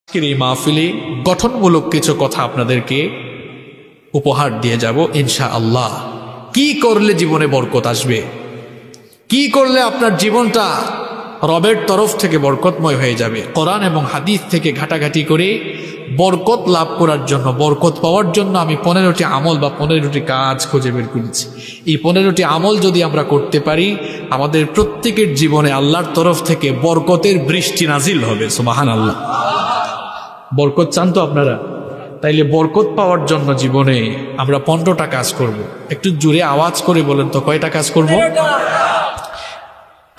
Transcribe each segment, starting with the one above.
আজকের এই মাহফিলে গঠনমূলক কিছু কথা আপনাদেরকে উপহার দিয়ে যাব ইনশাআল্লাহ। কি করলে জীবনে বরকত আসবে, কি করলে আপনার জীবনটা রবের তরফ থেকে বরকতময় হয়ে যাবে, কোরআন এবং হাদিস থেকে ঘাটাঘাটি করে বরকত লাভ করার জন্য, বরকত পাওয়ার জন্য আমি 15টি আমল বা 15টি কাজ খুঁজে বের করেছি। এই 15টি আমল যদি আমরা করতে পারি, আমাদের প্রত্যেকের জীবনে আল্লাহর তরফ থেকে বরকতের বৃষ্টি নাজিল হবে। সুবহানাল্লাহ। বরকত চান তো আপনারা? তাইলে বরকত পাওয়ার জন্য জীবনে আমরা 15টা কাজ করব। একটু জোরে আওয়াজ করে বলেন তো, কয়টা কাজ করব?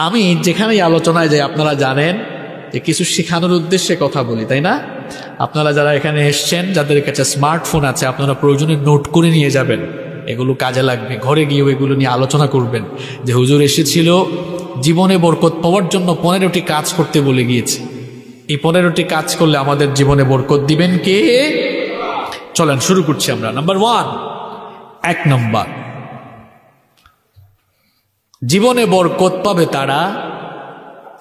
আমি যেখানেই আলোচনায় যাই আপনারা জানেন যে কিছু শেখানোর উদ্দেশ্যে কথা বলি, তাই না? আপনারা যারা এখানে এসছেন, যাদের কাছে স্মার্টফোন আছে, আপনারা প্রয়োজনে নোট করে নিয়ে যাবেন, এগুলো কাজে লাগবে। ঘরে গিয়েও এগুলো নিয়ে আলোচনা করবেন যে হুজুর এসেছিল জীবনে বরকত পাওয়ার জন্য 15টি কাজ করতে বলে গিয়েছে। এই 15টি কাজ করলে আমাদের জীবনে বরকত দিবেন কে? চলেন শুরু করছি আমরা। নাম্বার 1, 1 নম্বর, জীবনে বরকত পাবে তারা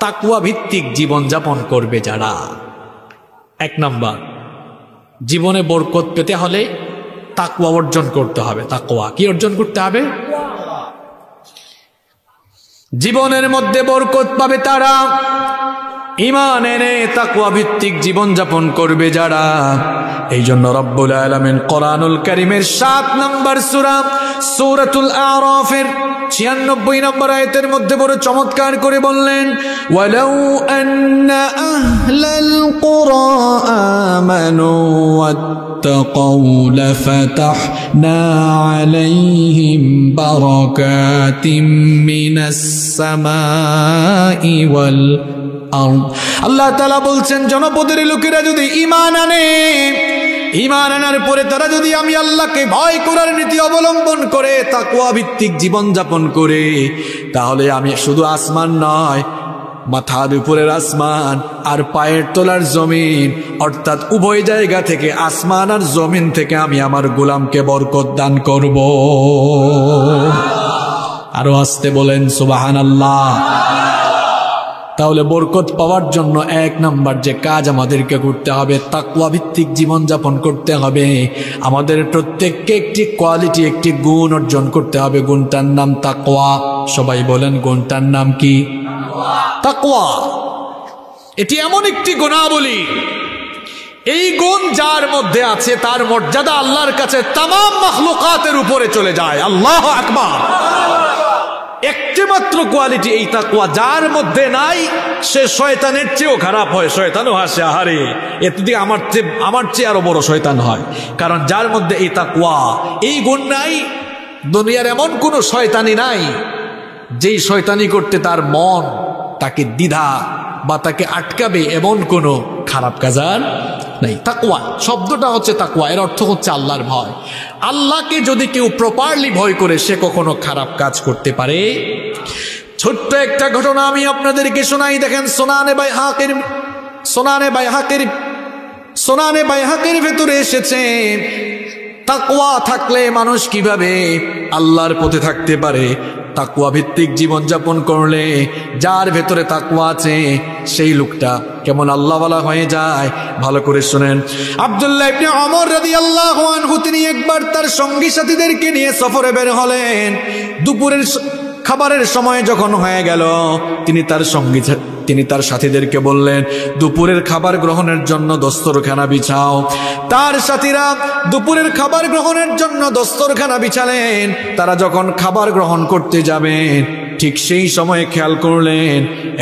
তাকওয়া ভিত্তিক জীবন যাপন করবে যারা। 1 নম্বর, জীবনে বরকত পেতে হলে তাকওয়া অর্জন করতে হবে। তাকওয়া কি অর্জন করতে হবে? জীবনের মধ্যে বরকত পাবে তারা ঈমান এনে তাকওয়া ভিত্তিক জীবন যাপন করবে যারা। এই জন্য রব্বুল আলামিন কোরআনুল কারীমের 7 নম্বর সূরা সূরাতুল আরাফের 96 নম্বর আয়াতের মধ্যে বড় চমৎকার করে বললেন, ওয়ালাউ আন্না আহলাল কুরা আমানু ওয়াত্তাকাউ লাফাতাহনা আলাইহিম বারাকাতিম মিনাস সামাই ওয়াল আরদ। আল্লাহ তাআলা বলছেন, জনপদের লোকেরা যদি ঈমান আনে, ঈমান আনার পরে তারা যদি আমি আল্লাহকে ভয় করার নীতি অবলম্বন করে তাকওয়া ভিত্তিক জীবন যাপন করে, তাহলে আমি শুধু আসমান নয়, মাথার উপরের আসমান আর পায়ের তলার জমিন, অর্থাৎ উভয় জায়গা থেকে, আসমান আর জমিন থেকে আমি আমার গোলামকে বরকত দান করব। আরো আসতে বলেন সুবহানাল্লাহ। তাহলে বরকত পাওয়ার জন্য 1 নম্বর যে কাজ আমাদেরকে করতে হবে, তাকওয়া ভিত্তিক জীবন যাপন করতে হবে। আমাদের প্রত্যেককে একটি কোয়ালিটি, একটি গুণ অর্জন করতে হবে। গুণটার নাম তাকওয়া। সবাই বলেন, গুণটার নাম কি? তাকওয়া। এটি এমন একটি গুণাবলী, এই গুণ যার মধ্যে আছে তার মর্যাদা আল্লাহর কাছে তামাম মাখলুকাতের উপরে চলে যায়। আল্লাহু আকবার। একটি মাত্র কোয়ালিটি এই তাকওয়া, যার মধ্যে নাই সে শয়তানের চেয়েও খারাপ হয়। শয়তানও হাসে, আহারে এতে আমার চেয়ে আরো বড় শয়তান হয়। কারণ যার মধ্যে এই তাকওয়া, এই গুণ নাই, দুনিয়ার এমন কোনো শয়তানি নাই যেই শয়তানি করতে তার মন তাকে দ্বিধা বা তাকে আটকাবে, এমন কোনো খারাপ কাজ আর নাই। তাকওয়া শব্দটা হচ্ছে তাকওয়া, এর অর্থ হচ্ছে আল্লাহর ভয়। আল্লাহকে যদি কেউ প্রপারলি ভয় করে, সে কখনো খারাপ কাজ করতে পারে। ছোট্ট একটা ঘটনা আমি আপনাদেরকে শোনাই। দেখেন, সোনানে বাইহাকের ভেতরে এসেছে, তাকওয়া থাকলে মানুষ কিভাবে আল্লাহর পথে থাকতে পারে। তাকওয়া ভিত্তিক জীবন যাপন করলে যার ভেতরে তাকওয়া আছে সেই লোকটা কেমন আল্লাহওয়ালা হয়ে যায়। ভালো করে শুনেন। আব্দুল্লাহ ইবনে ওমর রাদিয়াল্লাহু আনহু তিনি একবার তার সঙ্গী সাথীদেরকে নিয়ে সফরে বের হলেন। দুপুরের খাবারের সময় যখন হয়ে গেল, তিনি তার সাথীদেরকে বললেন, দুপুরের খাবার গ্রহণের জন্য দস্তরখানা বিছাও। তার সাথীরা দুপুরের খাবার গ্রহণের জন্য দস্তরখানা বিছালেন। তারা যখন খাবার গ্রহণ করতে যাবেন, ঠিক সেই সময়ে খেয়াল করলেন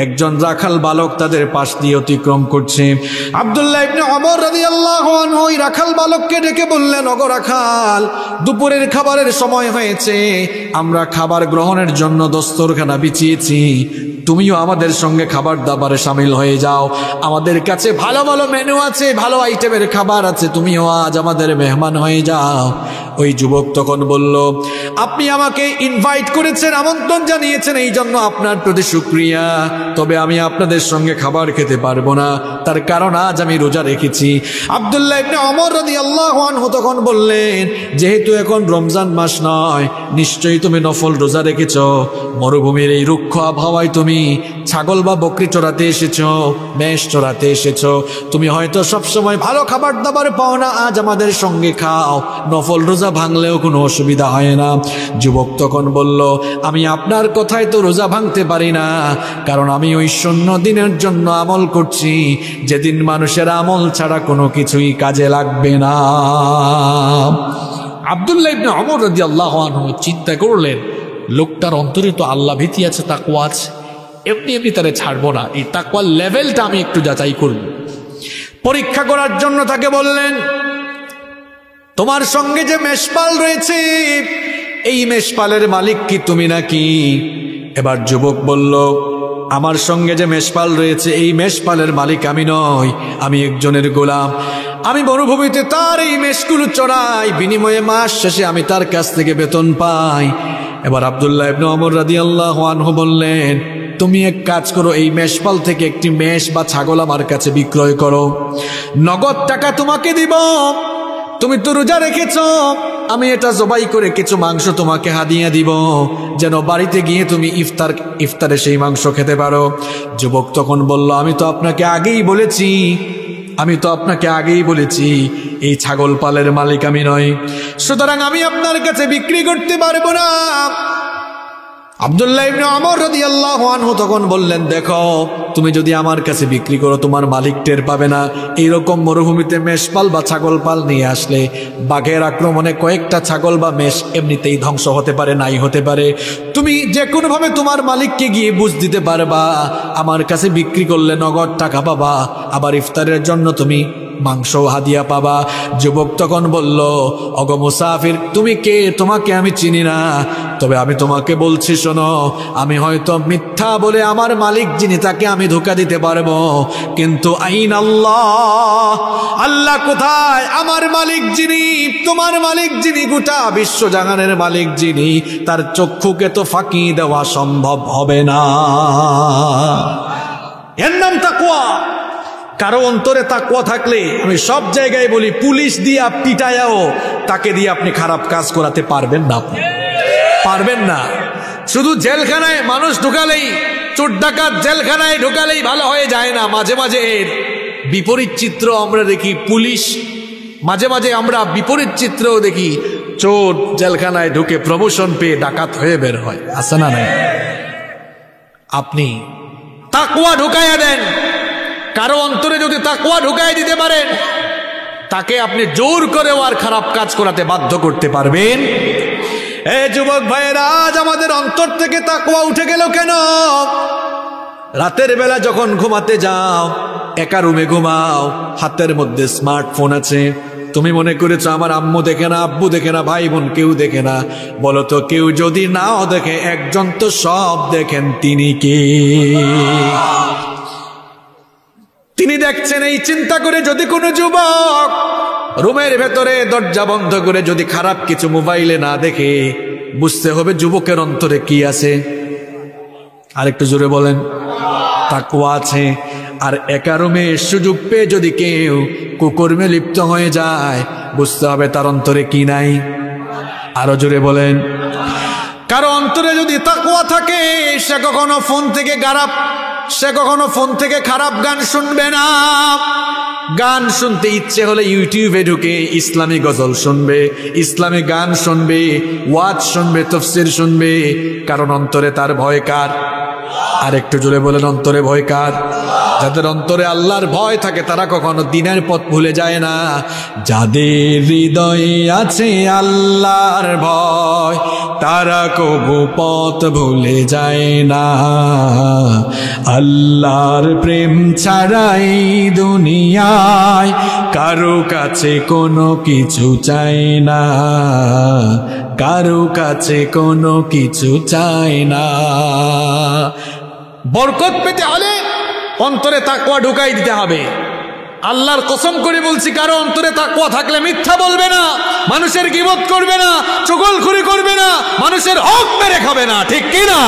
একজন রাখাল বালক তাদের পাশ দিয়ে অতিক্রম করছে। আব্দুল্লাহ ইবনে ওমর রাদিয়াল্লাহু আনহু ওই রাখাল বালককে ডেকে বললেন, ওগো রাখাল, দুপুরের খাবারের সময় হয়েছে, আমরা খাবার গ্রহণের জন্য দস্তরখানা বিছিয়েছি, তুমিও আমাদের সঙ্গে খাবার দাবারে শামিল হয়ে যাও। আমাদের কাছে ভালো ভালো মেনু আছে, ভালো আইটেমের খাবার আছে, তুমিও আজ আমাদের মেহমান হয়ে যাও। ওই যুবক তখন বলল, আপনি আমাকে ইনভাইট করেছেন, আমন্ত্রণ জানিয়েছেন, এই জন্য আপনার প্রতি শুকরিয়া, তবে আমি আপনাদের সঙ্গে খাবার খেতে পারবো না, তার কারণ আজ আমি রোজা রেখেছি। আব্দুল্লাহ ইবনে ওমর রাদিয়াল্লাহু আনহু তখন বললেন, যেহেতু এখন রমজান মাস নয়, নিশ্চয়ই তুমি নফল রোজা রেখেছ, মরুভূমির এই রুক্ষ আবহাওয়ায় তুমি ছাগল বা বকরি চড়াতে এসেছো, মেষ চড়াতে এসেছো, তুমি হয়তো সবসময় ভালো খাবার দাবার পাও না, আজ আমাদের সঙ্গে খাও, নফল রোজা ভাঙলেও কোনো অসুবিধা হয় না। যুবক তখন বলল, আমি আপনার কথায় তো রোজা ভাঙতে পারি না, কারণ আমি ওই শূন্য দিনের জন্য আমল করছি যেদিন মানুষের আমল ছাড়া কোনো কিছুই কাজে লাগবে না। আব্দুল্লাহ ইবনে ওমর রাদিয়াল্লাহু আনহু চিন্তা করলেন, লোকটার অন্তরে তো আল্লাহ ভীতি আছে, তাকওয়া আছে, এমনি এমনি তারে ছাড়বো না, এই তাকওয়ার লেভেলটা আমি একটু যাচাই করব। পরীক্ষা করার জন্য তাকে বললেন, তোমার সঙ্গে যে মেষপাল রয়েছে, এই মেষপালের মালিক কি তুমি নাকি? এবার যুবক বলল, আমার সঙ্গে যে মেষপাল রয়েছে এই মেষপালের মালিক আমি নই, আমি একজনের গোলাম। আমি মরুভূমিতে তার এই মেষগুলো চড়াই, বিনিময়ে মাস শেষে আমি তার কাছ থেকে বেতন পাই। এবার আব্দুল্লাহ ইবনে ওমর রাদিয়াল্লাহু আনহু বললেন, তুমি এক কাজ করো, এই মেষপাল থেকে একটি মেষ বা ছাগল আমার কাছে বিক্রয় করো, নগদ টাকা তোমাকে দিব। তুমি তো রোজা রেখেছ, আমি এটা জবাই করে কিছু মাংস তোমাকে হাদিয়া দিব, যেন বাড়িতে গিয়ে তুমি ইফতারে সেই মাংস খেতে পারো। যুবক তখন বলল, আমি তো আপনাকে আগেই বলেছি এই ছাগল পালের মালিক আমি নই, সুতরাং আমি আপনার কাছে বিক্রি করতে পারবো না। আব্দুল্লাহ ইবনে ওমর রাদিয়াল্লাহু আনহু তখন বললেন, দেখো, তুমি যদি আমার কাছে বিক্রি করো তোমার মালিক টের পাবে না। এইরকম মরুভূমিতে মেষপাল বা ছাগল পাল নিয়ে আসলে বাঘের আক্রমণে কয়েকটা ছাগল বা মেষ এমনিতেই ধ্বংস হতে পারে, নাই হতে পারে। তুমি যে কোনোভাবে তোমার মালিককে গিয়ে বুঝ দিতে পারবা, আমার কাছে বিক্রি করলে নগদ টাকা পাবা, আবার ইফতারের জন্য তুমি মাংস হাদিয়া পাবা। যুবক তখন বলল, ওগো মুসাফির, তুমি কে? তোমাকে আমি চিনি না, তবে আমি তোমাকে বলছি শোনো, আমি হয়তো মিথ্যা বলে আমার মালিক যিনি তাকে আমি ধোঁকা দিতে পারবো, কিন্তু আইন আল্লাহ, আল্লাহ কোথায়? আমার মালিক যিনি, তোমার মালিক যিনি, গোটা বিশ্বজাহানের মালিক যিনি, তার চক্ষুকে তো ফাঁকি দেওয়া সম্ভব হবে না। এর নাম তাকওয়া। কারো অন্তরে তাকওয়া থাকলে, আমি সব জায়গায় বলি, পুলিশ দিয়া পিটায়াও তাকে দিয়ে আপনি খারাপ কাজ করাতে পারবেন না, আপনি পারবেন না। শুধু জেলখানায় মানুষ ঢুকালেই, চোর ডাকাত জেলখানায় ঢুকালেই ভালো হয়ে যায় না, মাঝে মাঝে এর বিপরীত চিত্র আমরা দেখি। পুলিশ মাঝে মাঝে আমরা বিপরীত চিত্রও দেখি, চোর জেলখানায় ঢুকে প্রমোশন পেয়ে ডাকাত হয়ে বের হয়, আছে না নাই? আপনি তাকওয়া ঢুকাইয়া দেন, কারো অন্তরে যদি তাকওয়া ঢুকাই দিতে পারেন, তাকে আপনি জোর করেও আর খারাপ কাজ করাতে বাধ্য করতে পারবেন। এ যুবক ভাইয়েরা, আজ আমাদের অন্তর থেকে তাকওয়া উঠে গেল কেন? রাতের বেলা যখন ঘুমাতে যাও, একা রুমে ঘুমাও, হাতের মধ্যে স্মার্টফোন আছে, তুমি মনে করেছো আমার আম্মু দেখে না, আব্বু দেখে না, ভাই বোন কেউ দেখে না। বলো তো, কেউ যদি নাও দেখে, একজন তো সব দেখেন, তিনি কে? তিনি দেখছেন। এই চিন্তা করে যদি কোনো যুবক রুমের ভেতরে দরজা বন্ধ করে যদি খারাপ কিছু মোবাইলে না দেখে, বুঝতে হবে যুবকের অন্তরে কি আছে। আরেকটু জোরে বলেন, তাকওয়া আছে। আর একা রুমে সুযোগ পেয়ে যদি কেউ কুকর্মে লিপ্ত হয়ে যায়, বুঝতে হবে তার অন্তরে কি নাই। আরো জোরে বলেন। কারো অন্তরে যদি তাকওয়া থাকে, সে কখনো ফোন থেকে খারাপ গান শুনবে না। গান শুনতে ইচ্ছে হলে ইউটিউবে ঢুকে ইসলামী গজল শুনবে, ইসলামী গান শুনবে, ওয়াজ শুনবে, তাফসীর শুনবে, কারণ অন্তরে তার ভয় কার? আর একটু জোরে বলেন, অন্তরে ভয় কার? যাদের অন্তরে আল্লাহর ভয় থাকে তারা কখনো দিনের পথ ভুলে যায় না। যাদের হৃদয়ে আছে আল্লাহর ভয়, তারা কবু পথ ভুলে যায় না। আল্লাহর প্রেম ছাড়াই দুনিয়ায় কারো কাছে কোনো কিছু চাই না, কারো কাছে কোনো কিছু চাই না। বরকত পেতে হলে অন্তরে তাকওয়া ঢুকাই দিতে হবে। আল্লাহর কসম করে বলছি, কারো অন্তরে তাকওয়া থাকলে মিথ্যা বলবে না, মানুষের গীবত করবে না, চুগলখড়ি করবে না, মানুষের হক মেরে খাবে না, ঠিক কি না?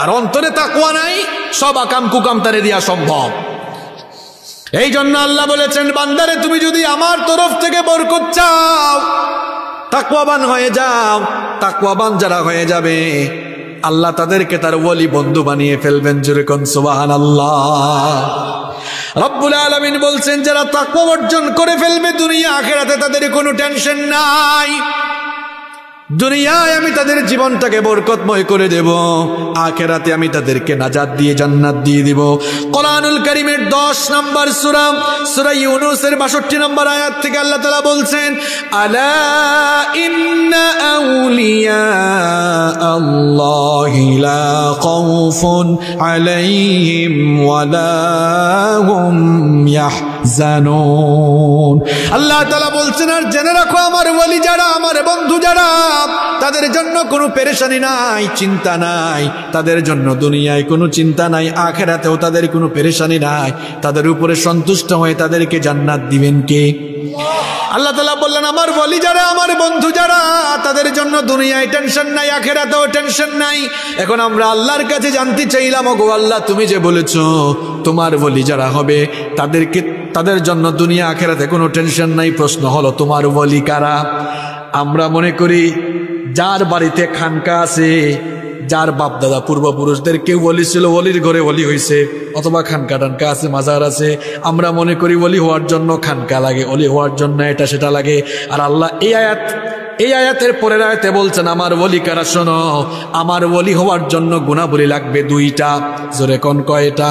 আর অন্তরে তাকওয়া নাই, সব আকাম কুকাম তারে দেয়া সম্ভব। এই জন্য আল্লাহ বলেছেন, বান্দারে তুমি যদি আমার তরফ থেকে বরকত চাও, তাকওয়াবান হয়ে যাও। তাকওয়াবান যারা হয়ে যাবে, আল্লাহ তাদেরকে তার ওলি বন্ধু বানিয়ে ফেলবেন। জোরে কোন সুবহানাল্লাহ। রব্বুল আলামিন বলছেন যারা তাকওয়া অর্জন করে ফেলবে দুনিয়া আখিরাতে তাদের কোনো টেনশন নাই। দুনিয়ায় আমি তাদের জীবনটাকে বরকতময় করে দেব, আখিরাতে আমি তাদেরকে নাজাত দিয়ে জান্নাত দিয়ে দিব। কোরআনুল কারীমের 10 নম্বর সূরা সূরা ইউনূসের 62 নম্বর আয়াত থেকে আল্লাহ তাআলা বলছেন আলা ইন্না আউলিয়া আল্লাহি লা খাউফুন আলাইহিম ওয়ালা হুম ইয়াহজানুন। আল্লাহ তাআলা বলছেন আর জেনে রাখো আমার ওলি যারা, আমার বন্ধু যারা, তাদের জন্য কোনো পেরেশানি নাই, চিন্তা নাই। তাদের জন্য দুনিয়ায় কোনো চিন্তা নাই, আখিরাতেও তাদের কোনো পেরেশানি নাই। তাদের উপরে সন্তুষ্ট হয়ে তাদেরকে জান্নাত দিবেন কে? আল্লাহ তাআলা বললেন আমার ওলি যারা, আমার বন্ধু যারা, তাদের জন্য দুনিয়ায় টেনশন নাই, আখিরাতেও টেনশন নাই। এখন আমরা আল্লাহর কাছে জানতে চাইলাম, ওগো আল্লাহ তুমি যে বলেছো তোমার ওলি যারা হবে তাদের জন্য দুনিয়া আখিরাতে কোনো টেনশন নাই। প্রশ্ন হলো তোমার ওলি কারা? আমরা মনে করি যার বাড়িতে খানকা আছে, যার বাপ দাদা পূর্বপুরুষদের কেউ ওলি ছিল, ওলির ঘরে ওলি হয়েছে, অথবা খানকা টানকা আছে, মাজার আছে, আমরা মনে করি ওলি হওয়ার জন্য খানকা লাগে, ওলি হওয়ার জন্য এটা সেটা লাগে। আর আল্লাহ এই আয়াতের পরের আয়াতে বলছেন আমার ওলি কারা? শোনো, আমার ওলি হওয়ার জন্য গুণাবলী লাগবে 2টা। জোরে কোন কয়টা?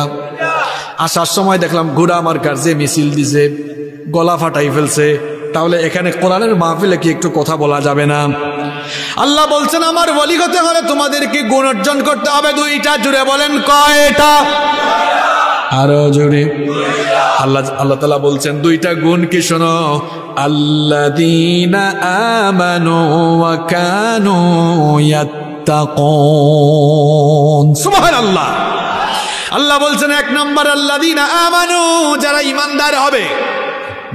আসার সময় দেখলাম ঘোড়া আমার কাছে মিছিল দিছে, গলা ফাটাই ফেলছে। তাহলে এখানে কোরআনের মাহফিলে কি একটু কথা বলা যাবে না? আল্লাহ বলছেন আমার ওলি হতে হলে তোমাদেরকে গুণ অর্জন করতে হবে 2টা। জুড়ে বলেন কয়টা? আরো জোরে। আল্লাহ তাআলা বলছেন 2টা গুণ কি? শোনো, আল্লাযীনা আমানু ওয়া কানু ইয়াত্তাকুন। সুবহানাল্লাহ। আল্লাহ বলছেন 1 নম্বর আল্লাযীনা আমানু, যারা ঈমানদার হবে।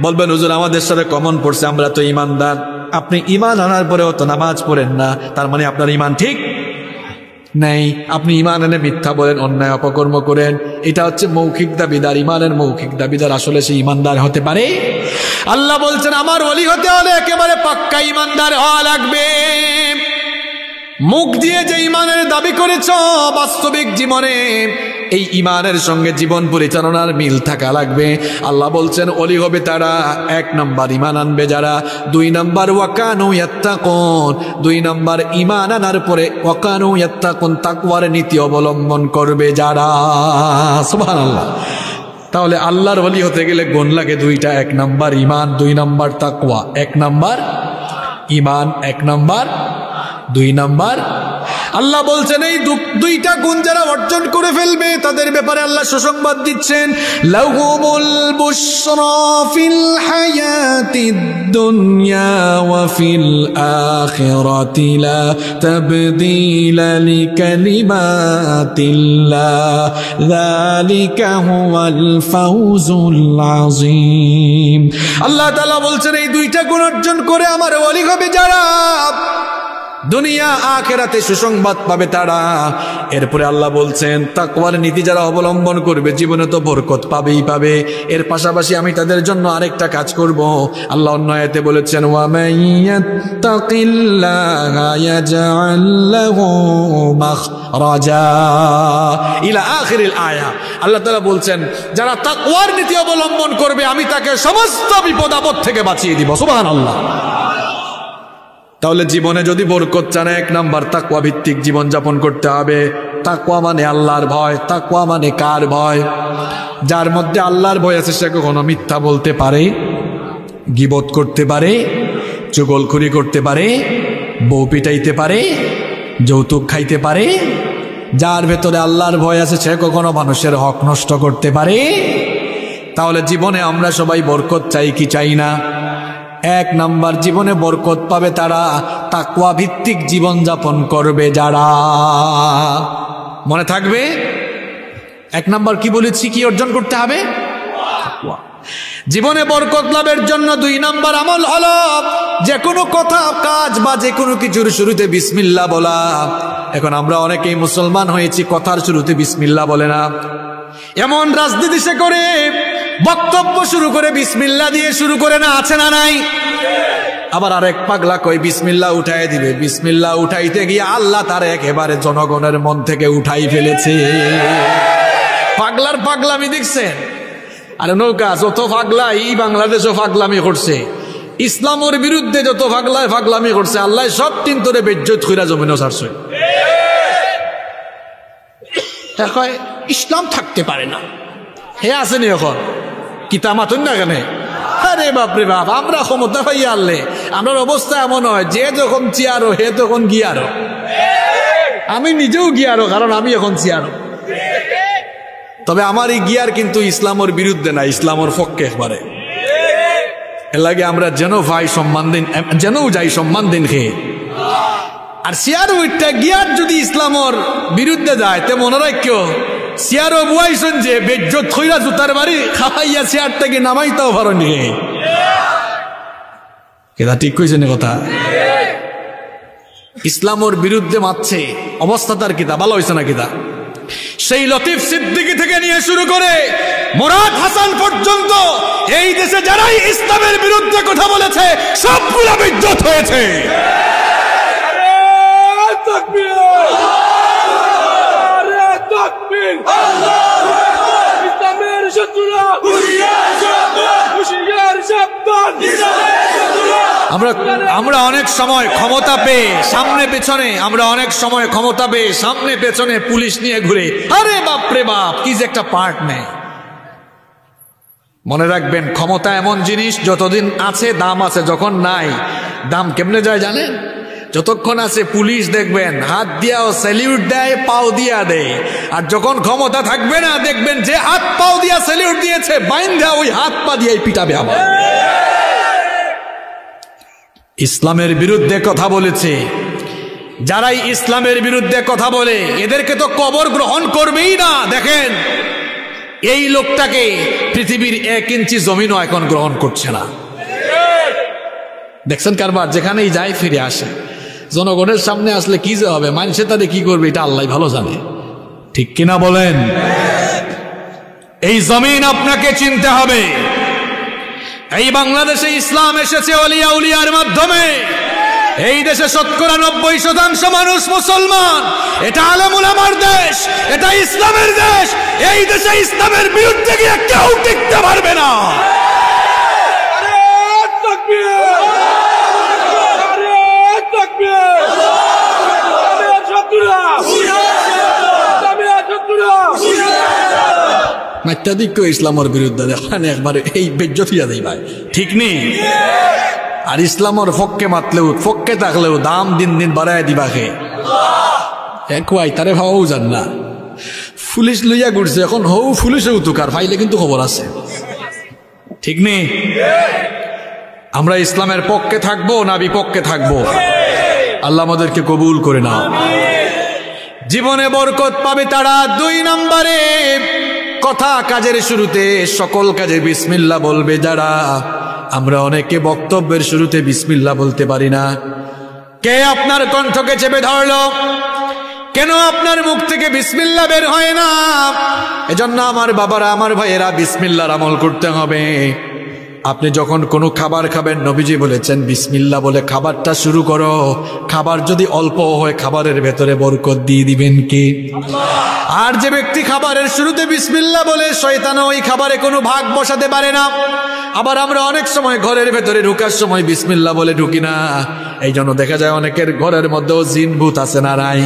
বলবেন হুজুর আমাদের সাথে কমন পড়ছে, আমরা তো ঈমানদার। আপনি ঈমান আনার পরেও তো নামাজ পড়েন না, তার মানে আপনার ঈমান ঠিক নেই। আপনি ঈমান এনে মিথ্যা বলেন, অন্যায় অপকর্ম করেন, এটা হচ্ছে মৌখিক দাবিদার। ঈমানের মৌখিক দাবিদার আসলে সে ঈমানদার হতে পারে? আল্লাহ বলছেন আমার ওলি হতে হলে একেবারে পাক্কা ঈমানদার হওয়া লাগবে। মুখ দিয়ে যে ঈমানের দাবি করেছ, বাস্তবিক জীবনে এই ঈমানের সঙ্গে জীবন পরিচালনার মিল থাকা লাগবে। আল্লাহ বলছেন ওলি হবে তারা 1 নম্বর ঈমান আনবে যারা, 2 নম্বর ওয়াকানু ইয়াত্তাকুন, 2 নম্বর ঈমান আনার পরে ওয়াকানু ইয়াত্তাকুন তাকওয়ার নীতি অবলম্বন করবে যারা। সুবহানাল্লাহ। তাহলে আল্লাহর ওলি হতে গেলে গুণ লাগে 2টা। 1 নম্বর ঈমান, 2 নম্বর তাকওয়া। 1 নম্বর ঈমান, 1 নম্বর 2 নম্বর। আল্লাহ বলছেন এই 2টা গুণ যারা অর্জন করে ফেলবে তাদের ব্যাপারে আল্লাহ সুসংবাদ দিচ্ছেন, লাহুমুল বুশরা ফিল হায়াতিদ দুনিয়া ওয়া ফিল আখিরাতি লা তাবদীলা লিকালিমাতিল্লাহ যালিকা হুয়াল ফাউজুল আযীম। আল্লাহ তাআলা বলছেন এই 2টা গুণ অর্জন করে আমার ওলি হবে যারা, দুনিয়া আখিরাতে সুসংবাদ পাবে তারা। এরপরে আল্লাহ বলছেন তাকওয়ার নীতি যারা অবলম্বন করবে জীবনে তো বরকত পাবেই পাবে। এর পাশাপাশি আমি তাদের জন্য আরেকটা কাজ করব। আল্লাহ অন্য আয়াতে বলেছেন ওয়া মাইয়াত্তাকিল্লাহা ইয়াজআল লাহু মাখরাজা ইলা আখিরিল আয়া। আল্লাহ তাআলা বলছেন যারা তাকওয়ার নীতি অবলম্বন করবে আমি তাকে সমস্ত বিপদ আপদ থেকে বাঁচিয়ে দিব। সুবহানাল্লাহ। তাহলে জীবনে যদি বরকত চান 1 নম্বর তাকওয়া ভিত্তিক জীবন যাপন করতে হবে। তাকওয়া মানে আল্লাহর ভয়। তাকওয়া মানে কার ভয়? যার মধ্যে আল্লাহর ভয় আছে সে কখনো মিথ্যা বলতে পারে, গীবত করতে পারে, চুগলখুরি করতে পারে, বউ পিটাইতে পারে, যৌতুক খাইতে পারে। যার ভেতরে আল্লাহর ভয় আছে সে কখনো মানুষের হক নষ্ট করতে পারে। তাহলে জীবনে আমরা সবাই বরকত চাই কি চাই না? 1 নম্বর জীবনে বরকত পাবে তারা তাকওয়া ভিত্তিক জীবন যাপন করবে যারা। মনে থাকবে 1 নম্বর কি বলেছি, কি অর্জন করতে হবে? তাকওয়া। জীবনে বরকত লাভের জন্য 2 নম্বর আমল হলো যে কোনো কথা, কাজ বা যে কোনো কিছুর শুরুতে বিসমিল্লাহ বলা। এখন আমরা অনেকেই মুসলমান হয়েছি কথার শুরুতে বিসমিল্লাহ বলে না। এমন রাজনীতি সে করে বক্তব্য শুরু করে বিসমিল্লাহ দিয়ে শুরু করে না, আছে না নাই? আবার আরেক পাগলা কই বিসমিল্লাহ উঠাই দিবে, বিসমিল্লাহ উঠাইতে গিয়ে আল্লাহ তার একেবারে জনগণের মন থেকে উঠাই ফেলেছে। পাগলার পাগলামি দেখছেন? আরে নৌকা যত পাগলা এই বাংলাদেশও পাগলামি করছে, ইসলামের বিরুদ্ধে যত পাগলায় পাগলামি করছে, আল্লাহ সব তিন তোরে বেজ্জত কইরা জমিনও ছাড়ছে। ইসলাম থাকতে পারে না, হে আসেনি এখন কিতা মাতুন না কেন? আরে বাপরে বাপ, আমরা ক্ষমতা পাইয়া আনলে আমার অবস্থা এমন হয়, যে যখন চেয়ারও হে তখন গিয়ারও। আমি নিজেও গিয়ারও, কারণ আমি এখন চেয়ারও। তবে আমার এই গিয়ার কিন্তু ইসলামের বিরুদ্ধে না, ইসলামের পক্ষে একবারে। এর লাগে আমরা যেন ভাই সম্মান দিন, যেন যাই সম্মান দিন খেয়ে। আর চেয়ার ওইটা গিয়ার যদি ইসলামের বিরুদ্ধে যায় তে মনে রাখিও চেয়ারও বুয়াইছেন যে বেজ্জত থইরা জুতার বাড়ি খাওয়াইয়া চেয়ার থেকে নামাইতেও পারো নিয়ে। কেদা ঠিক কইছেন কথা? ইসলামের বিরুদ্ধে মারছে, অবস্থা তার কিতা ভালো হয়েছে না কিতা? সেই লতিফ সিদ্দিকী থেকে নিয়ে শুরু করে মুরাদ হাসান পর্যন্ত এই দেশে যারাই ইসলামের বিরুদ্ধে কথা বলেছে সবগুলা বেজ্জত হয়েছে। আমরা অনেক সময় ক্ষমতা পেয়ে সামনে পেছনে, আমরা অনেক সময় ক্ষমতা পেয়ে সামনে পেছনে পুলিশ নিয়ে ঘুরে, আরে বাপরে বাপ কি যে একটা পার্ট নেয়। মনে রাখবেন ক্ষমতা এমন জিনিস, যতদিন আছে দাম আছে, যখন নাই দাম কেমনে যায় জানেন? যতক্ষণ আছে পুলিশ দেখবেন হাত দিয়াও স্যালিউট দেয়, পাও দিয়া দেয়, আর যখন ক্ষমতা থাকবে না দেখবেন যে হাত পাও দিয়া স্যালিউট দিয়েছে বাইন্ধা ওই হাত পা দিয়ে পিটাবে আবার। ইসলামের বিরুদ্ধে কথা বলেছে যারাই ইসলামের বিরুদ্ধে কথা বলে এদেরকে তো কবর গ্রহণ করবেই না। দেখেন এই লোকটাকে পৃথিবীর 1 ইঞ্চি জমিনও এখন গ্রহণ করছে না। দেখছেন কারবার, যেখানেই যায় ফিরে আসে। জনগণের সামনে আসলে কি যে হবে, মানুষে তাদের কি করবে এটা আল্লাহ ভালো জানে, ঠিক কিনা বলেন? এই জমিন আপনাকে চিনতে হবে। এই বাংলাদেশে ইসলাম এসেছে ওলিয়া উলিয়ার মাধ্যমে। এই দেশে 90% মানুষ মুসলমান। এটা আলেম উলামার দেশ, এটা ইসলামের দেশ। এই দেশে ইসলামের বিরুদ্ধে গিয়ে কেউ টিকতে পারবে না। ইসলামের বিরুদ্ধে একবারে এই বেজ্জতিয়া দেই ভাই, ঠিক নেই। আর ইসলামের পক্ষে মাতলেও পক্ষে থাকলেও দাম দিন দিন বাড়ায় দিবা খে একই তারে ভাবাও জান না। পুলিশ লইয়া ঘুরছে এখন, হৌ পুলিশেও তুকার ফাইলে কিন্তু খবর আছে, ঠিক নেই। আমরা ইসলামের পক্ষে থাকবো না বিপক্ষে থাকবো? আল্লাহ আমাদেরকে কবুল করে নাও। জীবনে বরকত পাবে তারা 2 নম্বরে কথা কাজের শুরুতে সকল কাজে বিসমিল্লাহ বলবে যারা। আমরা অনেকে বক্তব্যের শুরুতে বিসমিল্লাহ বলতে পারি না। কে আপনার কণ্ঠকে চেপে ধরলো? কেন আপনার মুখ থেকে বিসমিল্লাহ বের হয় না? এজন্য আমার বাবারা, আমার ভাইয়েরা, বিসমিল্লাহর আমল করতে হবে। আপনি যখন কোনো খাবার খাবেন নবীজি বলেছেন বিসমিল্লাহ বলে খাবারটা শুরু করো। খাবার যদি অল্প হয় খাবারের ভেতরে বরকত দিয়ে দিবেন কে? আর যে ব্যক্তি খাবারের শুরুতে বিসমিল্লাহ বলে শয়তান ওই খাবারে কোনো ভাগ বসাতে পারে না। আবার আমরা অনেক সময় ঘরের ভেতরে ঢোকার সময় বিসমিল্লাহ বলে ঢুকি না। এই জন্য দেখা যায় অনেকের ঘরের মধ্যেও জিন ভূত আছে না নাই?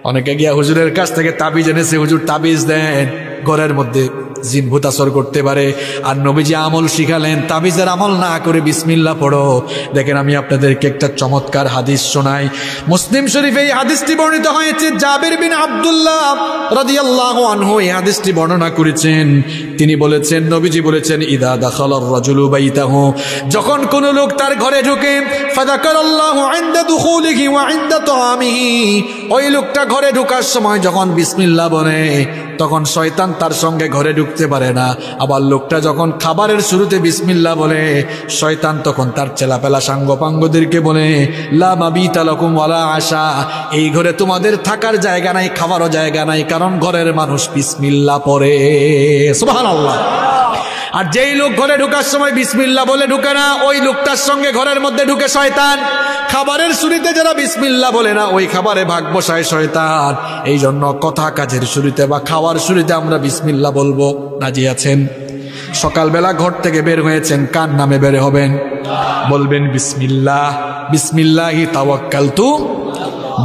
অনেকে গিয়া হুজুরের কাছ থেকে তাবিজ এনেছে, হুজুর তাবিজ দেন, ঘরের মধ্যে জিন ভূত আসর করতে পারে। আর নবীজি আমল শিখালেন তাবিজের আমল না করে বিসমিল্লাহ পড়ো। দেখেন আমি আপনাদেরকে একটা চমৎকার হাদিস শোনাই। মুসলিম শরীফে এই হাদিসটি বর্ণিত হয়েছে। জাবির বিন আব্দুল্লাহ রাদিয়াল্লাহু আনহু এই হাদিসটি বর্ণনা করেছেন। তিনি বলেছেন, নবীজি বলেছেন, ইদা দাখালার রাজুলু বাইতাহু, যখন কোন লোক তার ঘরে ঢোকে, ফাযাকারাল্লাহু ইনদা দুখুলিহি ওয়া ইনদা তাআমিহি, ওই লোকটা ঘরে ঢোকার সময় যখন বিসমিল্লাহ বলে তখন শয়তান তার সঙ্গে ঘরে ঢুকতে পারে না। আবার লোকটা যখন খাবারের শুরুতে বিসমিল্লাহ বলে শয়তান তখন তার চেলাপেলা সাঙ্গপাঙ্গদেরকে বলে, লা মাবিতা লাকুম ওয়ালা আশা, এই ঘরে তোমাদের থাকার জায়গা নাই, খাবারও জায়গা নাই, কারণ ঘরের মানুষ বিসমিল্লাহ পড়ে। সুবহানাল্লাহ। আর যেই লোক ঘরে ঢোকার সময় বিসমিল্লাহ বলে ঢুকে না, ওই লোকটার সঙ্গে ঘরের মধ্যে ঢুকে শয়তান। খাবারের শুরুতে যারা বিসমিল্লাহ বলে না, ওই খাবারে ভাগ বসায় শয়তান। এই জন্য কথা কাজের শুরুতে বা খাওয়ার শুরুতে আমরা বিসমিল্লাহ বলবো। রাজি আছেন? সকালবেলা ঘর থেকে বের হয়েছেন, কার নামে বের হবেন? বলবেন বিসমিল্লাহ, বিসমিল্লাহি তাওয়াক্কালতু।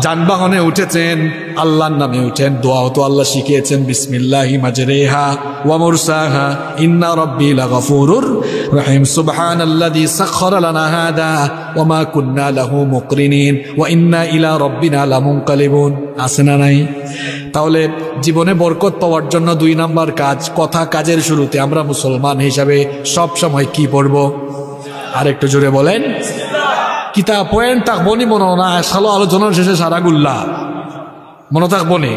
যানবাহনে উঠেছেন, আল্লাহর নামে উঠেন। দোয়াও তো আল্লাহ শিখিয়েছেন, বিসমিল্লাহি মাজরিহা ওয়া মুরসাহা ইন্না রাব্বি লাগফুরুর রহিম। সুবহানাল্লাযী সাখখারা লানা হাদা ওয়া মা কুন্না লাহু মুকরিনিন ওয়া ইন্না ইলা রাব্বিনা লামুনকালিবুন। আছে না নাই? তাহলে জীবনে বরকত পাওয়ার জন্য 2 নাম্বার কাজ, কথা কাজের শুরুতে আমরা মুসলমান হিসাবে সব সময় কি পড়ব? আর একটু জোরে বলেন। কিতাব পয়েন্ট থাকবো নি মনে না? সালো আলোচনার শেষে সারা গুল্লা মনে থাকবো নি?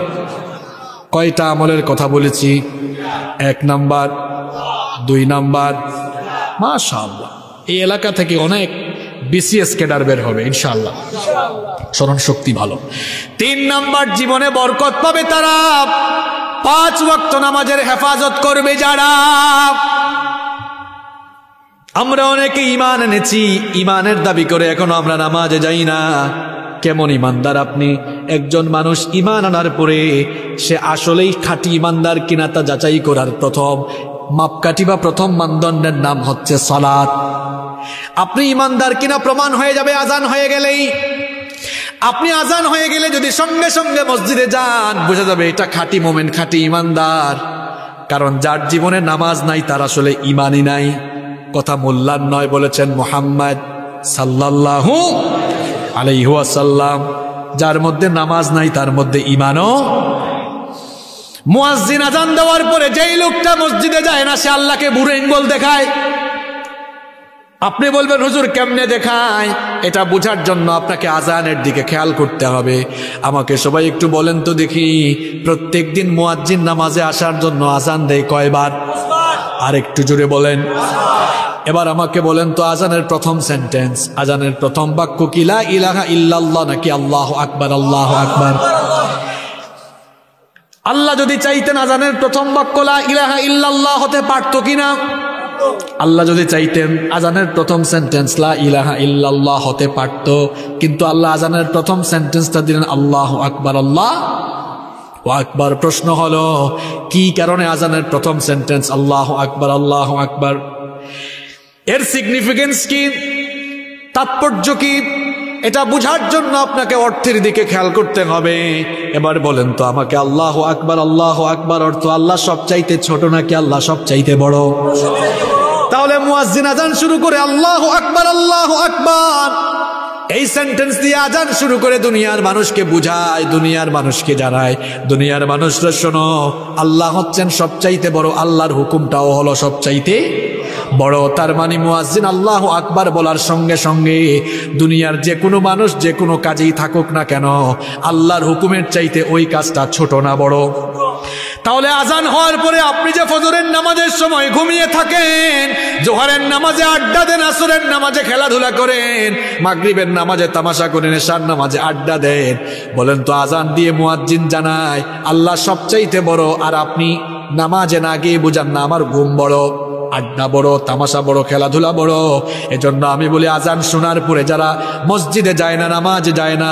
কয়টা আমলের কথা বলেছি? 1 নাম্বার, 2 নাম্বার। মাশাআল্লাহ, এই এলাকা থেকে অনেক বিসিএস ক্যাডার বের হবে ইনশাআল্লাহ, স্মরণ শক্তি ভালো। 3 নাম্বার, জীবনে বরকত পাবে তারা 5 ওয়াক্ত নামাজের হেফাজত করবে যারা। আমরা অনেকে ঈমান এনেছি, ঈমানের দাবি করে এখনো আমরা নামাজে যাই না। কেমন ঈমানদার আপনি? একজন মানুষ ঈমান আনার পরে সে আসলেই খাঁটি ঈমানদার কিনা তা যাচাই করার প্রথম মাপকাঠি বা প্রথম মানদণ্ডের নাম হচ্ছে সালাত। আপনি ঈমানদার কিনা প্রমাণ হয়ে যাবে আজান হয়ে গেলেই। আপনি আজান হয়ে গেলে যদি সঙ্গে সঙ্গে মসজিদে যান, বোঝা যাবে এটা খাঁটি মোমেন, খাঁটি ঈমানদার। কারণ যার জীবনে নামাজ নাই তার আসলে ঈমানই নাই। কথা মোল্লার নয়, বলেছেন মুহাম্মদ সাল্লাল্লাহু আলাইহি ওয়াসাল্লাম। যার মধ্যে নামাজ নাই তার মধ্যে ঈমানও। মুয়াজ্জিন আজান দেওয়ার পরে যেই লোকটা মসজিদে যায় না, সে আল্লাহকে বুড়ো আঙ্গুল দেখায়। আপনি বলবেন হুজুর কেমনে দেখায়? এটা বোঝার জন্য আপনাকে আজানের দিকে খেয়াল করতে হবে। আমাকে সবাই একটু বলেন তো দেখি, প্রত্যেক দিন মুয়াজ্জিন নামাজে আসার জন্য আজান দেয় কয়বার? আর একটু জোরে বলেন। এবার আমাকে বলেন তো, আজানের প্রথম সেন্টেন্স, আজানের প্রথম বাক্য কি লা ইলাহা ইল্লাল্লাহ নাকি আল্লাহু আকবার? আল্লাহু আকবার। আল্লাহ যদি চাইতেন আজানের প্রথম বাক্য লা ইলাহা ইল্লাল্লাহ হতে পারত কিনা? আল্লাহ যদি চাইতেন আজানের প্রথম সেন্টেন্স লা ইলাহা ইল্লাল্লাহ হতে পারত, কিন্তু আল্লাহ আজানের প্রথম সেন্টেন্সটা দিলেন আল্লাহু আকবার। আল্লাহু আকবার। প্রশ্ন হলো, কি কারণে আজানের প্রথম সেন্টেন্স আল্লাহু আকবার? আল্লাহু আকবার এর সিগনিফিকেন্স কি, তাৎপর্য কি? এটা বুঝার জন্য আপনাকে অর্থের দিকে খেয়াল করতে হবে। এবার বলেন তো আমাকে, আল্লাহু আকবার অর্থ আল্লাহ সবচাইতে ছোট নাকি আল্লাহ সবচাইতে বড়? তাহলে মুয়াজ্জিন আজান শুরু করে আল্লাহু আকবার এই সেন্টেন্স দিয়ে আজান শুরু করে দুনিয়ার মানুষকে বুঝায়, দুনিয়ার মানুষকে জানায়, দুনিয়ার মানুষরা শোনো, আল্লাহ হচ্ছেন সবচাইতে বড়, আল্লাহর হুকুমটাও হলো সবচাইতে বড়। তার মানে মুয়াজ্জিন আল্লাহু আকবার বলার সঙ্গে সঙ্গে দুনিয়ার যে কোনো মানুষ যে কোনো কাজেই থাকুক না কেন, আল্লাহর হুকুমের চাইতে ওই কাজটা ছোট না বড়? তাহলে আজান হওয়ার পরে আপনি যে ফজরের নামাজের সময় ঘুমিয়ে থাকেন, জোহরের নামাজে আড্ডা দেন, আসরের নামাজে খেলাধুলা করেন, মাগরিবের নামাজে তামাশা করেন, এশার নামাজে আড্ডা দেন, বলেন তো আজান দিয়ে মুয়াজ্জিন জানায় আল্লাহ সবচাইতে বড়, আর আপনি নামাজে না গিয়ে বুঝান না আমার ঘুম বড়, আড্ডা বড়, তামাশা বড়, খেলাধুলা বড়? এজন্য আমি বলি আজান শোনার পরে যারা মসজিদে যায় না, নামাজে যায় না,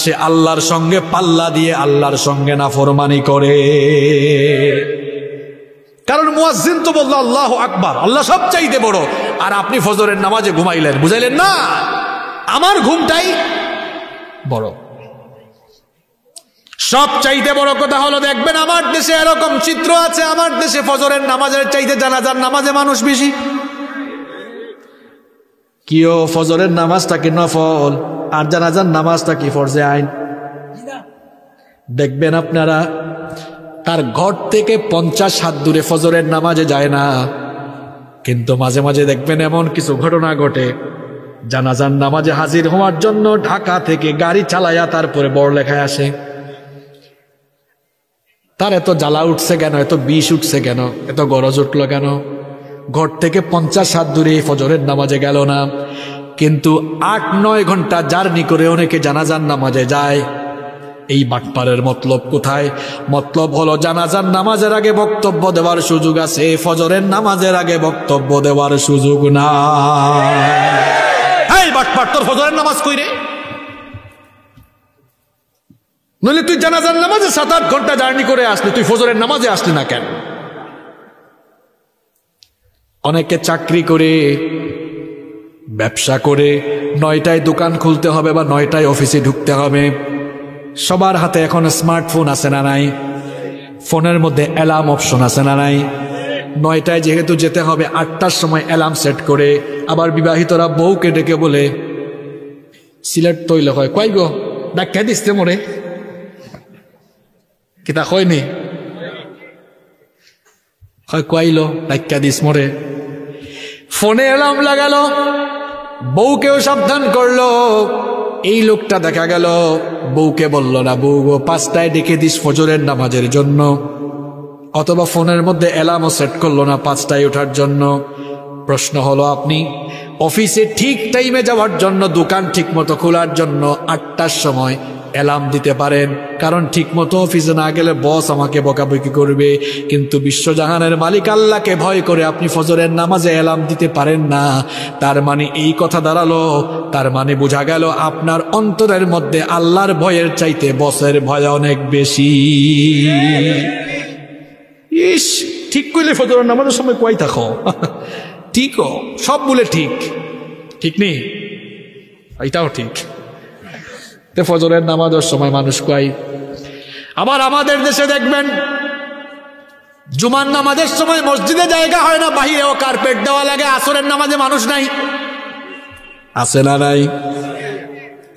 সে আল্লাহর সঙ্গে পাল্লা দিয়ে আল্লাহর সঙ্গে নাফরমানি করে। কারণ মুয়াজ্জিন তো বলল আল্লাহু আকবার, আল্লাহ সবচাইতে বড়, আর আপনি ফজরের নামাজে ঘুমাইলেন, বুঝাইলেন না আমার ঘুমটাই বড়। সব চাইতে বড় কথা হলো, দেখবেন আমার দেশে এরকম চিত্র আছে, আমার দেশে ফজরের নামাজের চাইতে জানাজার নামাজে মানুষ বেশি। কিও ফজরের নামাজটা কি নফল আর জানাজার নামাজটা কি ফরজে আইন? দেখবেন আপনারা তার ঘর থেকে 50 হাত দূরে ফজরের নামাজে যায় না, কিন্তু মাঝে মাঝে দেখবেন এমন কিছু ঘটনা ঘটে, জানাজার নামাজে হাজির হওয়ার জন্য ঢাকা থেকে গাড়ি চালায়া তারপরে বড়লেখায় আসে। তার এত জ্বালা উঠছে কেন, এত বিষ উঠছে কেন, এত গরজ উঠলো কেন? ঘর থেকে 50 হাত দূরে ফজরের নামাজে গেল না, কিন্তু 8-9 ঘন্টা জার্নি করে অনেকে জানাজার নামাজে যায়। এই বাটপারের মতলব কোথায়? মতলব হলো জানাজার নামাজের আগে বক্তব্য দেওয়ার সুযোগ আছে, ফজরের নামাজের আগে বক্তব্য দেওয়ার সুযোগ না। এই বাটপার, তোর ফজরের নামাজ কই রে? নইলে তুই জানাজার নামাজে 7-8 ঘন্টা জার্নি করে আসলি, তুই ফজরের নামাজে আসলি না কেন? অনেকে চাকরি করে, ব্যবসা করে, 9টায় দোকান খুলতে হবে বা 9টায় অফিসে ঢুকতে হবে। সবার হাতে এখন স্মার্টফোন আছে না নাই? ফোনের মধ্যে অ্যালার্ম অপশন আছে না নাই? 9টায় যেহেতু যেতে হবে, 8টার সময় অ্যালার্ম সেট করে। আবার বিবাহিতরা বউকে ডেকে বলে, সিলেট তৈল হয় কই গো, ডাক্কা দিচ্ছে মোরে, কিতা কয়নি হয় কইল, ডাক্কা দিস মোরে। ফোনে অ্যালার্ম লাগালো, বউকেও সাবধান করলো। এই লোকটা দেখা গেল বউকে বলল না, বউ গো 5টায় ডেকে দিস ফজরের নামাজের জন্য, অথবা ফোনের মধ্যে অ্যালার্মও সেট করলো না 5টায় ওঠার জন্য। প্রশ্ন হলো, আপনি অফিসে ঠিক টাইমে যাওয়ার জন্য, দোকান ঠিক মতো খোলার জন্য 8টার সময় অ্যালার্ম দিতে পারেন, কারণ ঠিক মতো অফিসে না গেলে বস আমাকে বকাবকি করবে। কিন্তু বিশ্বজাহানের মালিক আল্লাহকে ভয় করে আপনি ফজরের নামাজে অ্যালার্ম দিতে পারেন না। তার মানে এই কথা দাঁড়ালো, তার মানে বোঝা গেল আপনার অন্তরের মধ্যে আল্লাহর ভয়ের চাইতে বসের ভয় অনেক বেশি। ইস, ঠিক কইলে ফজরের নামাজের সময় কই থাকো? ঠিক সব বলে ঠিক, ঠিক নেই, এটাও ঠিক। ফজরের নামাজের সময় মানুষ কয়। আবার আমাদের দেশে দেখবেন জুমার নামাজের সময় মসজিদে জায়গা হয় না, বাহিরেও কার্পেট দেওয়া লাগে। আসরের নামাজে মানুষ নাই, আছে না নাই?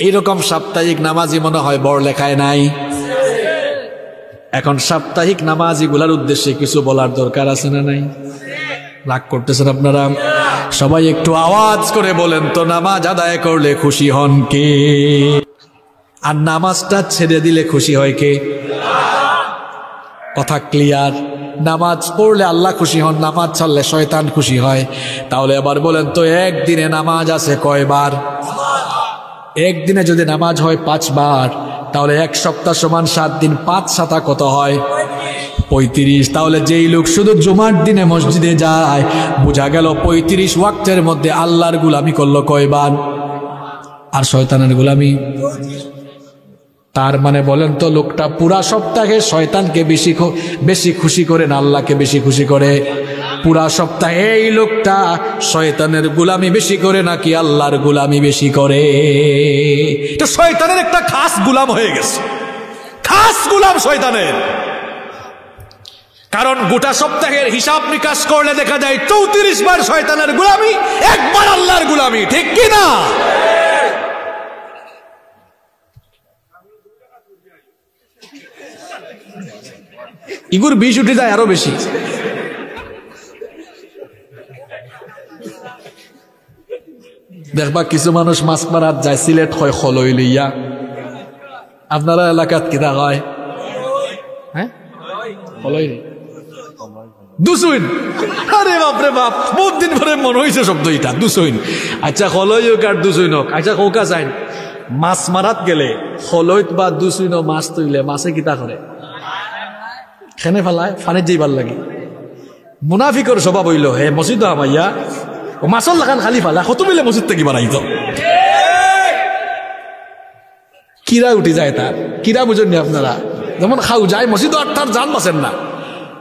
এইরকম সাপ্তাহিক নামাজি মনে হয় বড় লেখায় নাই। এখন সাপ্তাহিক নামাজি গুলার উদ্দেশ্যে কিছু বলার দরকার আছে না নাই? রাগ করতেছেন আপনারা? সবাই একটু আওয়াজ করে বলেন তো, নামাজ আদায় করলে খুশি হন কে? আর নামাজটা ছেড়ে দিলে খুশি হয় কে? কথা ক্লিয়ার? নামাজ পড়লে আল্লাহ খুশি হন, নামাজ ছাড়লে শয়তান খুশি হয়। তাহলে এবার বলেন তো, একদিনে নামাজ আছে কয়বার? একদিনে যদি নামাজ হয় 5 বার, তাহলে 1 সপ্তাহ সমান 7 দিন, 5 7 কত হয়? 35। তাহলে যেই লোক শুধু জুমার দিনে মসজিদে যায়, বোঝা গেল 35 ওয়াক্তের মধ্যে আল্লাহর গোলামি করলো কয়বার? আর শয়তানের গোলামি। তার মানে বলেন তো, লোকটা পুরা সপ্তাহে শয়তানকে বেশি খুশি করে না আল্লাহকে বেশি খুশি করে? পুরা সপ্তাহে এই লোকটা শয়তানের গোলামি বেশি করে নাকি আল্লাহর গোলামি বেশি করে? তো শয়তানের একটা খাস গোলাম হয়ে গেছে, খাস গোলাম শয়তানের। কারণ গোটা সপ্তাহের হিসাব নিকাশ করলে দেখা যায় 34 বার শয়তানের গোলামি, 1 বার আল্লাহর গোলামি, ঠিক কি না? ইগুর 20 উঠে যায় আরো বেশি। দেখবা কিছু মানুষ মাছ মারাত যায়, সিলেট হয় খলই লইয়া। আপনারা এলাকাত কিনা হয়? হ্যাঁ, খলই দুসুইন। আরে বাপরে বাপ, বহুত দিন পরে মনে হয়েছে শব্দ এটা, দুসুইন। আচ্ছা খলই হোক আর দুসুইন হোক, আচ্ছা কৌকা চাইন মাছ মারাত গেলে খলইত বা দুসুইন মাছ তুইলে মাছে কিতা করে? খেনে ফেলায়, ফানে যেই ভাল লাগে। মুনাফিকর স্বভাব হইল, হে মসজিদ আমাইয়া ও মাছর লাগান খালি ফালা, কত মিলে মসজিদ থেকে বানাইত। কিরা উঠি যায় তার, কিরা বুঝেননি আপনারা? যেমন খাও যায় মসজিদ, আর তার জান বাঁচেন না।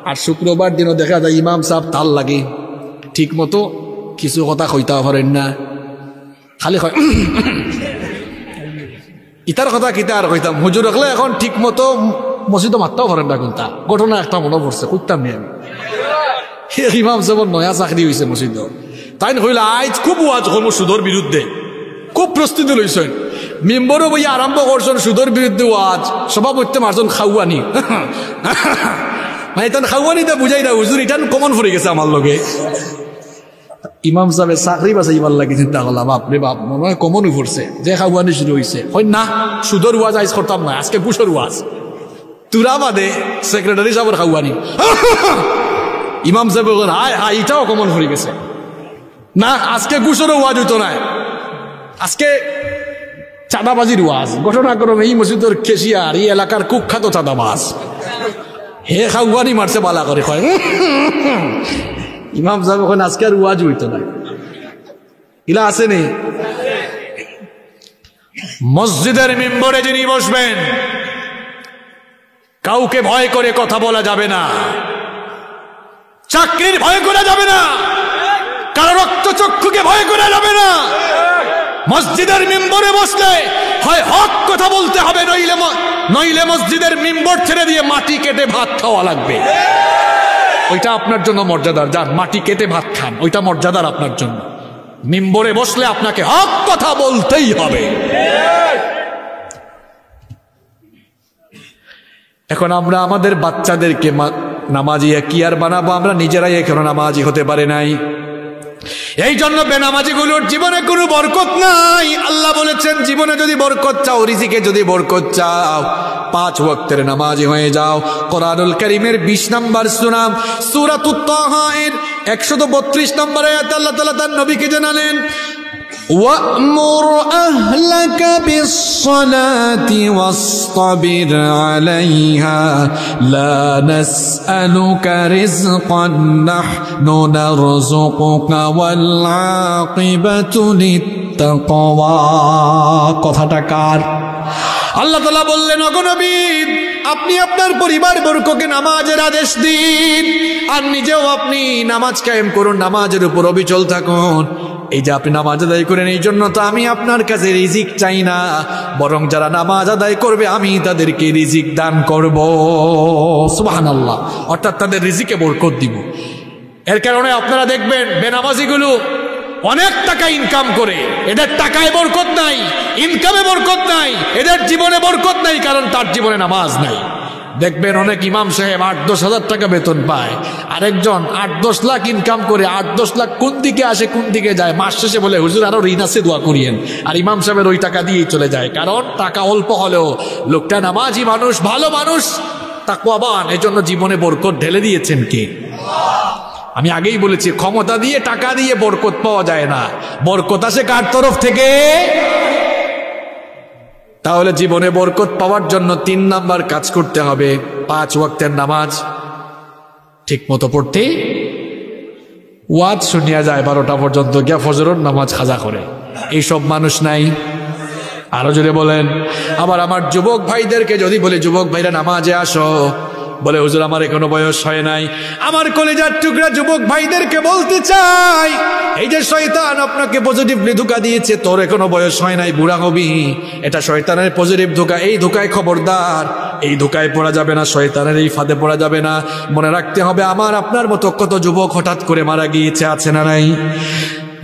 আর শুক্রবার দিনও দেখা যায় ইমাম সাহেব তাল লাগে, ঠিক মতো কিছু কথা কইতে পারেন না, খালি কয় ইতার কথা কিতা আর কইতাম। হুজুর রাখলে এখন ঠিক মতো মসজিদে মারতেও পারেন না। কোনটা ঘটনা একটা মনে পড়ছে, কইতাম নি আমি। ইমাম সাহেব নয়া চাকরি হয়েছে মসজিদ, তাই হইলে আজ খুব ওয়াজ করবো সুদর বিরুদ্ধে, খুব প্রস্তুতি লইছেন। মেম্বরও বইয়া আরম্ভ করছেন সুদর বিরুদ্ধে ওয়াজ, সভাপতি মারছেন খাওয়ানি। মানে ইতান খাওয়ানিটা বুঝাই না হুজুর, ইটান কমন পড়ে গেছে আমার লগে। ইমাম সাহেব চাকরি বাঁচাই ইমান লাগে, চিন্তা করলাম বাপরে বাপ, মনে হয় কমন পড়ছে যে খাওয়ানি শুরু হয়েছে। হয় না, সুদর ওয়াজ আজ করতাম না, আজকে কুশর ওয়াজ। তুরা বাদে সেক্রেটারি সাহেবের খাওয়ানি। ইমাম সাহেব হায় হায়, এটাও কমন পড়ে গেছে। না, আজকে কুশরও ওয়াজ হইতো না, আজকে চাঁদাবাজির ওয়াজ। ঘটনাক্রমে এই মসজিদের কেশিয়ার এই এলাকার কুখ্যাত চাঁদাবাজ, হে খাওয়ানি মারছে বালা করে কয় ইমাম সাহেব ওখানে আজকে আর ওয়াজ হইতো না। ইলা আছে নি? মসজিদের মিম্বরে যিনি বসবেন কাউকে ভয় করে কথা বলা যাবে না, চাকরির ভয় করা যাবে না, কারো রক্তচক্ষুকে ভয় করা যাবে না। মসজিদের মিম্বরে বসলে হয় হক কথা বলতে হবে, নইলে মসজিদের মিম্বর ছেড়ে দিয়ে মাটি কেটে ভাত খাওয়া লাগবে। ওইটা আপনার জন্য মর্যাদার, যান মাটি কেটে ভাত খান, ওইটা মর্যাদার আপনার জন্য। মিম্বরে বসলে আপনাকে হক কথা বলতেই হবে। এখন আমরা আমাদের বাচ্চাদেরকে নামাজি কি আর বানাবো? আমরা নিজেরাই এখনো নামাজি হতে পারে নাই। এই জন্য বেনামাজিগুলোর জীবনে কোনো বরকত নাই। আল্লাহ বলেছেন জীবনে যদি বরকত চাও, রিজিকে যদি বরকত চাও, 5 ওয়াক্তের নামাজি হয়ে যাও। কোরআনুল কারীমের 20 নম্বর সূরা সূরাতুত তাহা এর 132 নম্বর আয়াতে আল্লাহ তাআলা তার নবীকে জানালেন, وَأْمُرْ أَهْلَكَ بِالصَّلَاةِ وَاصْطَبِرْ عَلَيْهَا لَا نَسْأَلُكَ رِزْقًا نَحْنُ نَرْزُقُكَ وَالْعَاقِبَةُ لِلتَّقْوَى। কথাটা কার? আল্লাহ তাআলা বললেন, ওগো নবী আপনি আপনার পরিবার বর্গকে নামাজের আদেশ দিন, আর নিজেও আপনি নামাজ কায়েম করুন, নামাজের উপর অবিচল থাকুন। এই যে আপনি নামাজ আদায় করেন, এই জন্য তো আমি আপনার কাছে রিজিক চাই না, বরং যারা নামাজ আদায় করবে আমি তাদেরকে রিজিক দান করব। সুবহানাল্লাহ। অর্থাৎ তাদের রিজিকে বরকত দিব। এর কারণে আপনারা দেখবেন বেনামাজিগুলো অনেক টাকা ইনকাম করে, এদের টাকায় বরকত নাই, ইনকামে বরকত নাই, এদের জীবনে বরকত নাই, কারণ তার জীবনে নামাজ নাই। দেখবেন অনেক ইমাম সাহেব 8-10 হাজার টাকা বেতন পায়, আরেকজন 8-10 লাখ ইনকাম করে 8-10 লাখ কোন দিকে আসে কোন দিকে যায়, মাস শেষে বলে হুজুর আরো ঋণ আছে দোয়া করিয়েন, আর ইমাম সাহেবের ওই টাকা দিয়েই চলে যায়। কারণ টাকা অল্প হলেও লোকটা নামাজি মানুষ, ভালো মানুষ, তাকওয়াবান, এজন্য জীবনে বরকত ঢেলে দিয়েছেন কে? আমি আগেই বলেছি ক্ষমতা দিয়ে টাকা দিয়ে বরকত পাওয়া যায় না, বরকত আসে কার তরফ থেকে? তাহলে জীবনে বরকত পাওয়ার জন্য 3 নাম্বার কাজ করতে হবে। 5 ওয়াক্তের নামাজ ঠিক মতো পড়তে, ওয়াজ শুনিয়া যায় 12টা পর্যন্ত, গিয়া ফজরের নামাজ খাজা করে, এইসব মানুষ নাই। আরো জোরে বলেন। আবার আমার যুবক ভাইদেরকে যদি বলে যুবক ভাইরা নামাজে আসো, বলে হুজুর আমার এখনো বয়স হয় নাই। আমার কলেজার টুকরা যুবক ভাইদেরকে বলতে চাই, এই যে শয়তান আপনাকে পজিটিভলি ধোঁকা দিয়েছে, তোর এখনো বয়স হয় নাই, বুড়া হবি, এটা শয়তানের পজিটিভ ধোঁকা। এই ধোঁকায় খবরদার, এই ধোঁকায় পড়া যাবে না, শয়তানের এই ফাঁদে পড়া যাবে না। মনে রাখতে হবে আমার আপনার মতো কত যুবক হঠাৎ করে মারা গিয়েছে, আছে না নাই?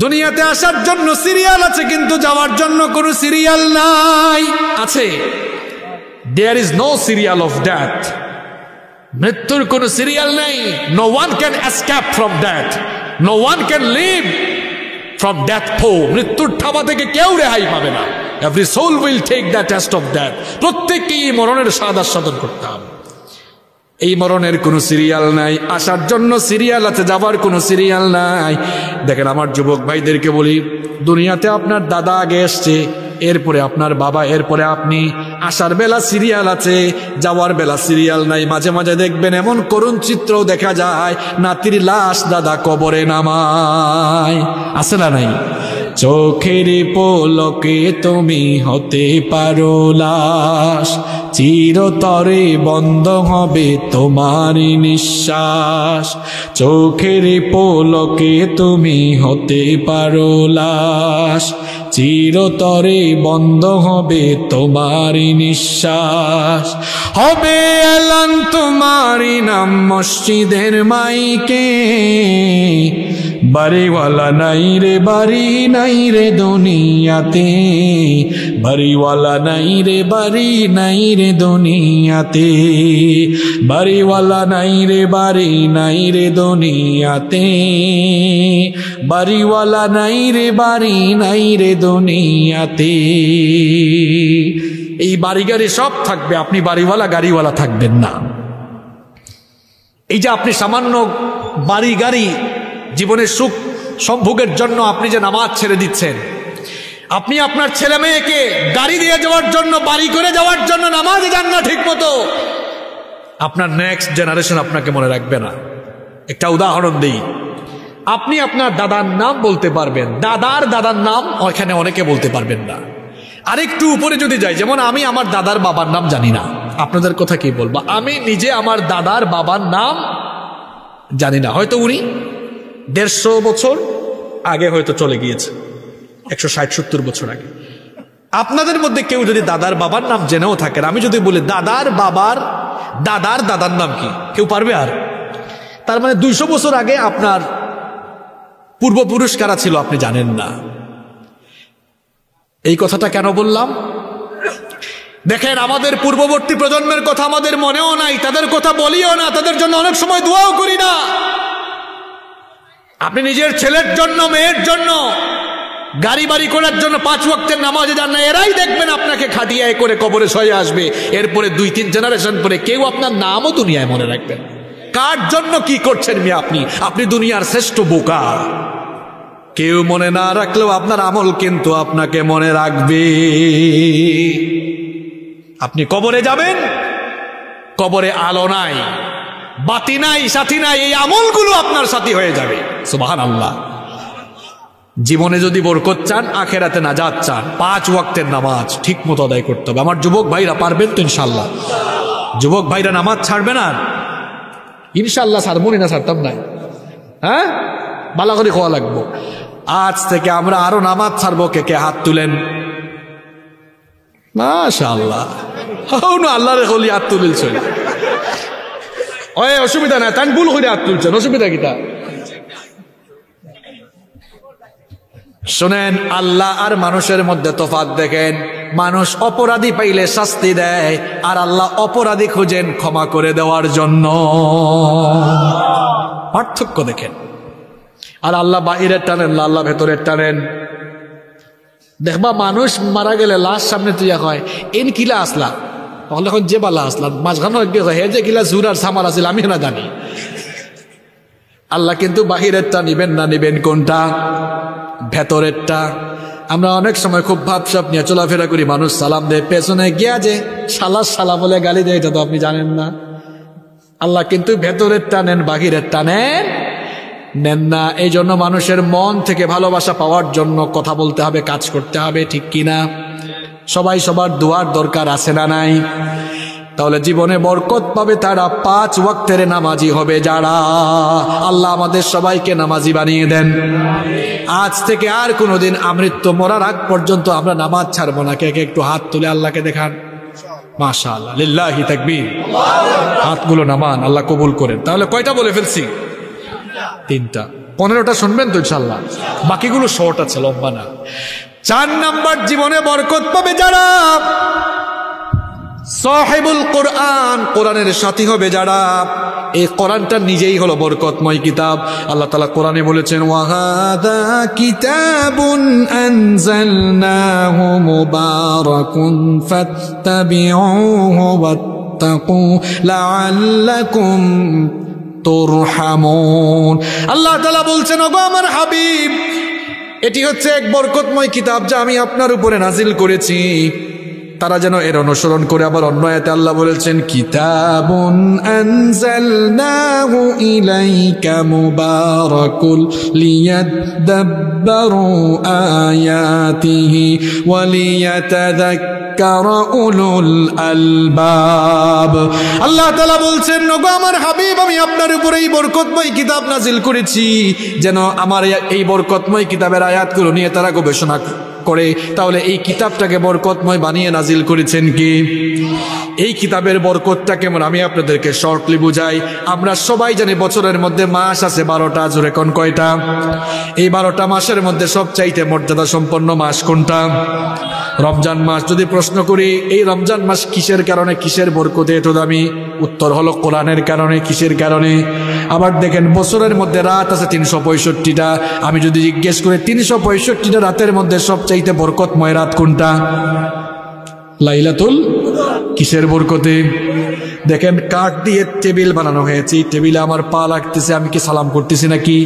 দুনিয়াতে আসার জন্য সিরিয়াল আছে, কিন্তু যাওয়ার জন্য কোনো সিরিয়াল নাই। আছে? There is no serial of death. মৃত্যুর কোন সিরিয়াল নেই। No one can escape from death, no one can live from death for. মৃত্যুর থাবা থেকে কেউ রেহাই পাবে না। Every soul will take the test of death. প্রত্যেককেই এই মরণের স্বাদ আস্বাদন করতে হবে। এই মরণের কোনো সিরিয়াল নাই, আসার জন্য সিরিয়াল আছে, যাবার কোনো সিরিয়াল নাই। দেখেন আমার যুবক ভাইদেরকে বলি, দুনিয়াতে আপনার দাদা আগে এসছে, এরপরে আপনার বাবা, এরপরে আপনি। আসার বেলা সিরিয়াল আছে, যাওয়ার বেলা সিরিয়াল নাই। মাঝে মাঝে দেখবেন এমন করুণ চিত্রও দেখা যায়, নাতির লাশ দাদা কবরে নামায়, আছে না নাই? চোখের পলকে তুমি হতে পারো লাশ, চিরতরে বন্ধ হবে তোমার নিঃশ্বাস। চোখের পলকে তুমি হতে পারো লাশ, চিরতরে বন্ধ হবে তোমার নিঃশ্বাস। হবে এলান তোমারই নাম মসজিদের মাইকে, বাড়িওয়ালা নাই রে বাড়ি নাই রে দুনিয়াতে, বাড়িওয়ালা নাই রে বাড়ি নাই রে দুনিয়াতে, বাড়িওয়ালা নাই রে বাড়ি নাই রে দুনিয়াতে, বাড়িওয়ালা নাই রে বাড়ি নাই রে দুনিয়াতে। এই বাড়ি গাড়ি সব থাকবে, আপনি বাড়িওয়ালা গাড়িওয়ালা থাকবেন না। এই যে আপনি সামান্য বাড়ি গাড়ি জীবনের সুখ সম্ভোগের জন্য আপনি যে নামাজ ছেড়ে দিচ্ছেন, আপনি আপনার ছেলে মেয়েকে গাড়ি দিয়ে যাওয়ার জন্য, বাড়ি করে যাওয়ার জন্য নামাজে যান না ঠিক মতো, আপনার নেক্সট জেনারেশন আপনাকে মনে রাখবে না। একটা উদাহরণ দিই, আপনি আপনার দাদার নাম বলতে পারবেন, দাদার নাম ওখানে অনেকে বলতে পারবেন না। আরেকটু উপরে যদি যাই, যেমন আমি আমার দাদার বাবার নাম জানি না, আপনাদের কথা কি বলবো, আমি নিজে আমার দাদার বাবার নাম জানি না। হয়তো উনি 150 বছর আগে হয়তো চলে গিয়েছে, 160-70 বছর আগে। আপনাদের মধ্যে কেউ যদি দাদার বাবার নাম জেনেও থাকেন, আমি যদি বলি দাদার দাদার নাম কি, কেউ পারবে? আর তার মানে 200 বছর আগে আপনার পূর্বপুরুষ কারা ছিল আপনি জানেন না। এই কথাটা কেন বললাম? দেখেন, আমাদের পূর্ববর্তী প্রজন্মের কথা আমাদের মনেও নাই, তাদের কথা বলিও না, তাদের জন্য অনেক সময় দোয়াও করি না। আপনি নিজের ছেলের জন্য, মেয়ের জন্য, গাড়ি বাড়ি করার জন্য 5 ওয়াক্তের নামাজে যান না, এরাই দেখবেন আপনাকে খাটিয়ায় করে কবরে সয়ে আসবে। এরপরে 2-3 জেনারেশন পরে কেউ আপনার নামও দুনিয়ায় মনে রাখবেন। কার জন্য কি করছেন মিয়া আপনি? আপনি দুনিয়ার শ্রেষ্ঠ বোকা। কেউ মনে না রাখলেও আপনার আমল কিন্তু আপনাকে মনে রাখবে। আপনি কবরে যাবেন, কবরে আলো নাই, বাতি নাই, সাথী নাই, এই আমলগুলো আপনার সাথী হয়ে যাবে। সুবহানাল্লাহ। জীবনে যদি বরকত চান, আখেরাতে নাজাত চান, 5 ওয়াক্তের নামাজ ঠিক মতো আদায় করতে হবে। আমার যুবক ভাইরা পারবেন তো ইনশাল্লাহ? যুবক ভাইরা নামাজ ছাড়বে না ইনশাল্লাহ? ছাড়বনি না, ছাড়তাম না। হ্যাঁ, ভালো করে খাওয়া লাগবো। আজ থেকে আমরা আরো নামাজ ছাড়বো। কে কে হাত তুলেন? মাশাআল্লাহ, আল্লাহ রে হলি হাত তুলছেন। ওই অসুবিধা নাই, তাই ভুল করে হাত তুলছেন, অসুবিধা কিটা? শোনেন, আল্লাহ আর মানুষের মধ্যে তফাৎ দেখেন। মানুষ অপরাধী পাইলে শাস্তি দেয়, আর আল্লাহ অপরাধী খুঁজেন ক্ষমা করে দেওয়ার জন্য। পার্থক্য দেখেন। আর আল্লাহ বাহিরের টানেন, আল্লাহ ভেতরের টানেন। দেখবা মানুষ মারা গেলে লাশ সামনে তুইয়া হয়, এন কিলা আসলা, তাহলে এখন যে বালা আসলা মাঝখানে হে যে কিলা জুর আর সামার আসিল আমি না জানি। আল্লাহ কিন্তু বাহিরেরটা নিবেন না, নিবেন কোনটা? ভেতরেরটা। আমরা অনেক সময় খুব ভাবসাব নিয়ে চলাফেরা করি, মানুষ সালাম দেয়, পেছনে গিয়া যে সালা বলে গালি দেয়, এটা তো আপনি জানেন না। আল্লাহ কিন্তু ভেতরেরটা নেন, বাহিরেরটা নেন না। এই জন্য মানুষের মন থেকে ভালোবাসা পাওয়ার জন্য কথা বলতে হবে, কাজ করতে হবে, ঠিক কিনা? সবাই সবার দোয়ার দরকার আছে না নাই? তাহলে জীবনে বরকত পাবে তারা 5 ওয়াক্তের নামাজি হবে যারা। আল্লাহ আমাদের সবাইকে নামাজি বানিয়ে দেন। আজ থেকে আর কোনোদিন আমৃত্যু মরার আগ পর্যন্ত আমরা নামাজ ছাড়বো না। কে কে একটু হাত তুলে আল্লাহকে দেখান? মাশাআল্লাহ, লিল্লাহি তাকবীর। হাতগুলো নামান, আল্লাহ কবুল করেন। তাহলে কয়টা বলে ফেলছি? 3টা। 15টা শুনবেন তো ইনশাআল্লাহ? বাকিগুলো শর্ট আছে, লম্বা না। 4 নাম্বার, জীবনে বরকত পাবে যারা সাহিবুল কোরআন, কোরআনের সাথী হবে যারা। এই কোরআনটা নিজেই হলো বরকতময় কিতাব। আল্লাহ তাআলা কোরআনে বলেছেন, ওয়াহাদা কিতাবুন আনজালনাহু মুবারাকুন ফাত্তাবিউহু ওয়াত্তাকু লাআল্লাকুম তুরহামুন। আল্লাহ তাআলা বলছেন, ওগো আমার হাবিব, এটি হচ্ছে এক বরকতময় কিতাব যা আমি আপনার উপরে নাজিল করেছি, তারা যেন এর অনুসরণ করে। আবার অন্য আয়াতে আল্লাহ বলেছেন, কিতাবুন আনজালনাহু ইলাইকা মুবারাকুল লিয়াদাব্বারু আয়াতিহি ওয়া লিয়াতাযাক্কারা উলুল আলবাব। আল্লাহ তাআলা বলছেন, ওগো আমার হাবিব, আমি আপনার উপরে এই বরকতময় কিতাব নাজিল করেছি যেন আমার এই বরকতময় কিতাবের আয়াতগুলো নিয়ে তারা গবেষণা করে। তাহলে এই কিতাবটাকে বরকতময় বানিয়ে নাজিল করেছেন কি? এই কিতাবের বরকতটা কেমন আমি আপনাদেরকে শর্টলি বুঝাই। আমরা সবাই জানি বছরের মধ্যে মাস আছে 12টা। জোরে কোন কয়টা? এই 12টা মাসের মধ্যে সবচাইতে মর্যাদা সম্পন্ন মাস কোনটা? রমজান মাস। যদি প্রশ্ন করি এই রমজান মাস কিসের কারণে, কিসের বরকতে এত দামি? উত্তর হলো কোরআনের কারণে। কিসের কারণে? আবার দেখেন, বছরের মধ্যে রাত আছে 365টা। আমি যদি জিজ্ঞেস করি 365টা রাতের মধ্যে সবচাইতে বরকতময় রাত কোনটা? লাইলাতুল কিসের বরকতে? দেখেন কাঠ দিয়ে টেবিল বানানো হয়েছে, টেবিলে আমার পা লাগতেছে, আমি কি সালাম করতেছি নাকি?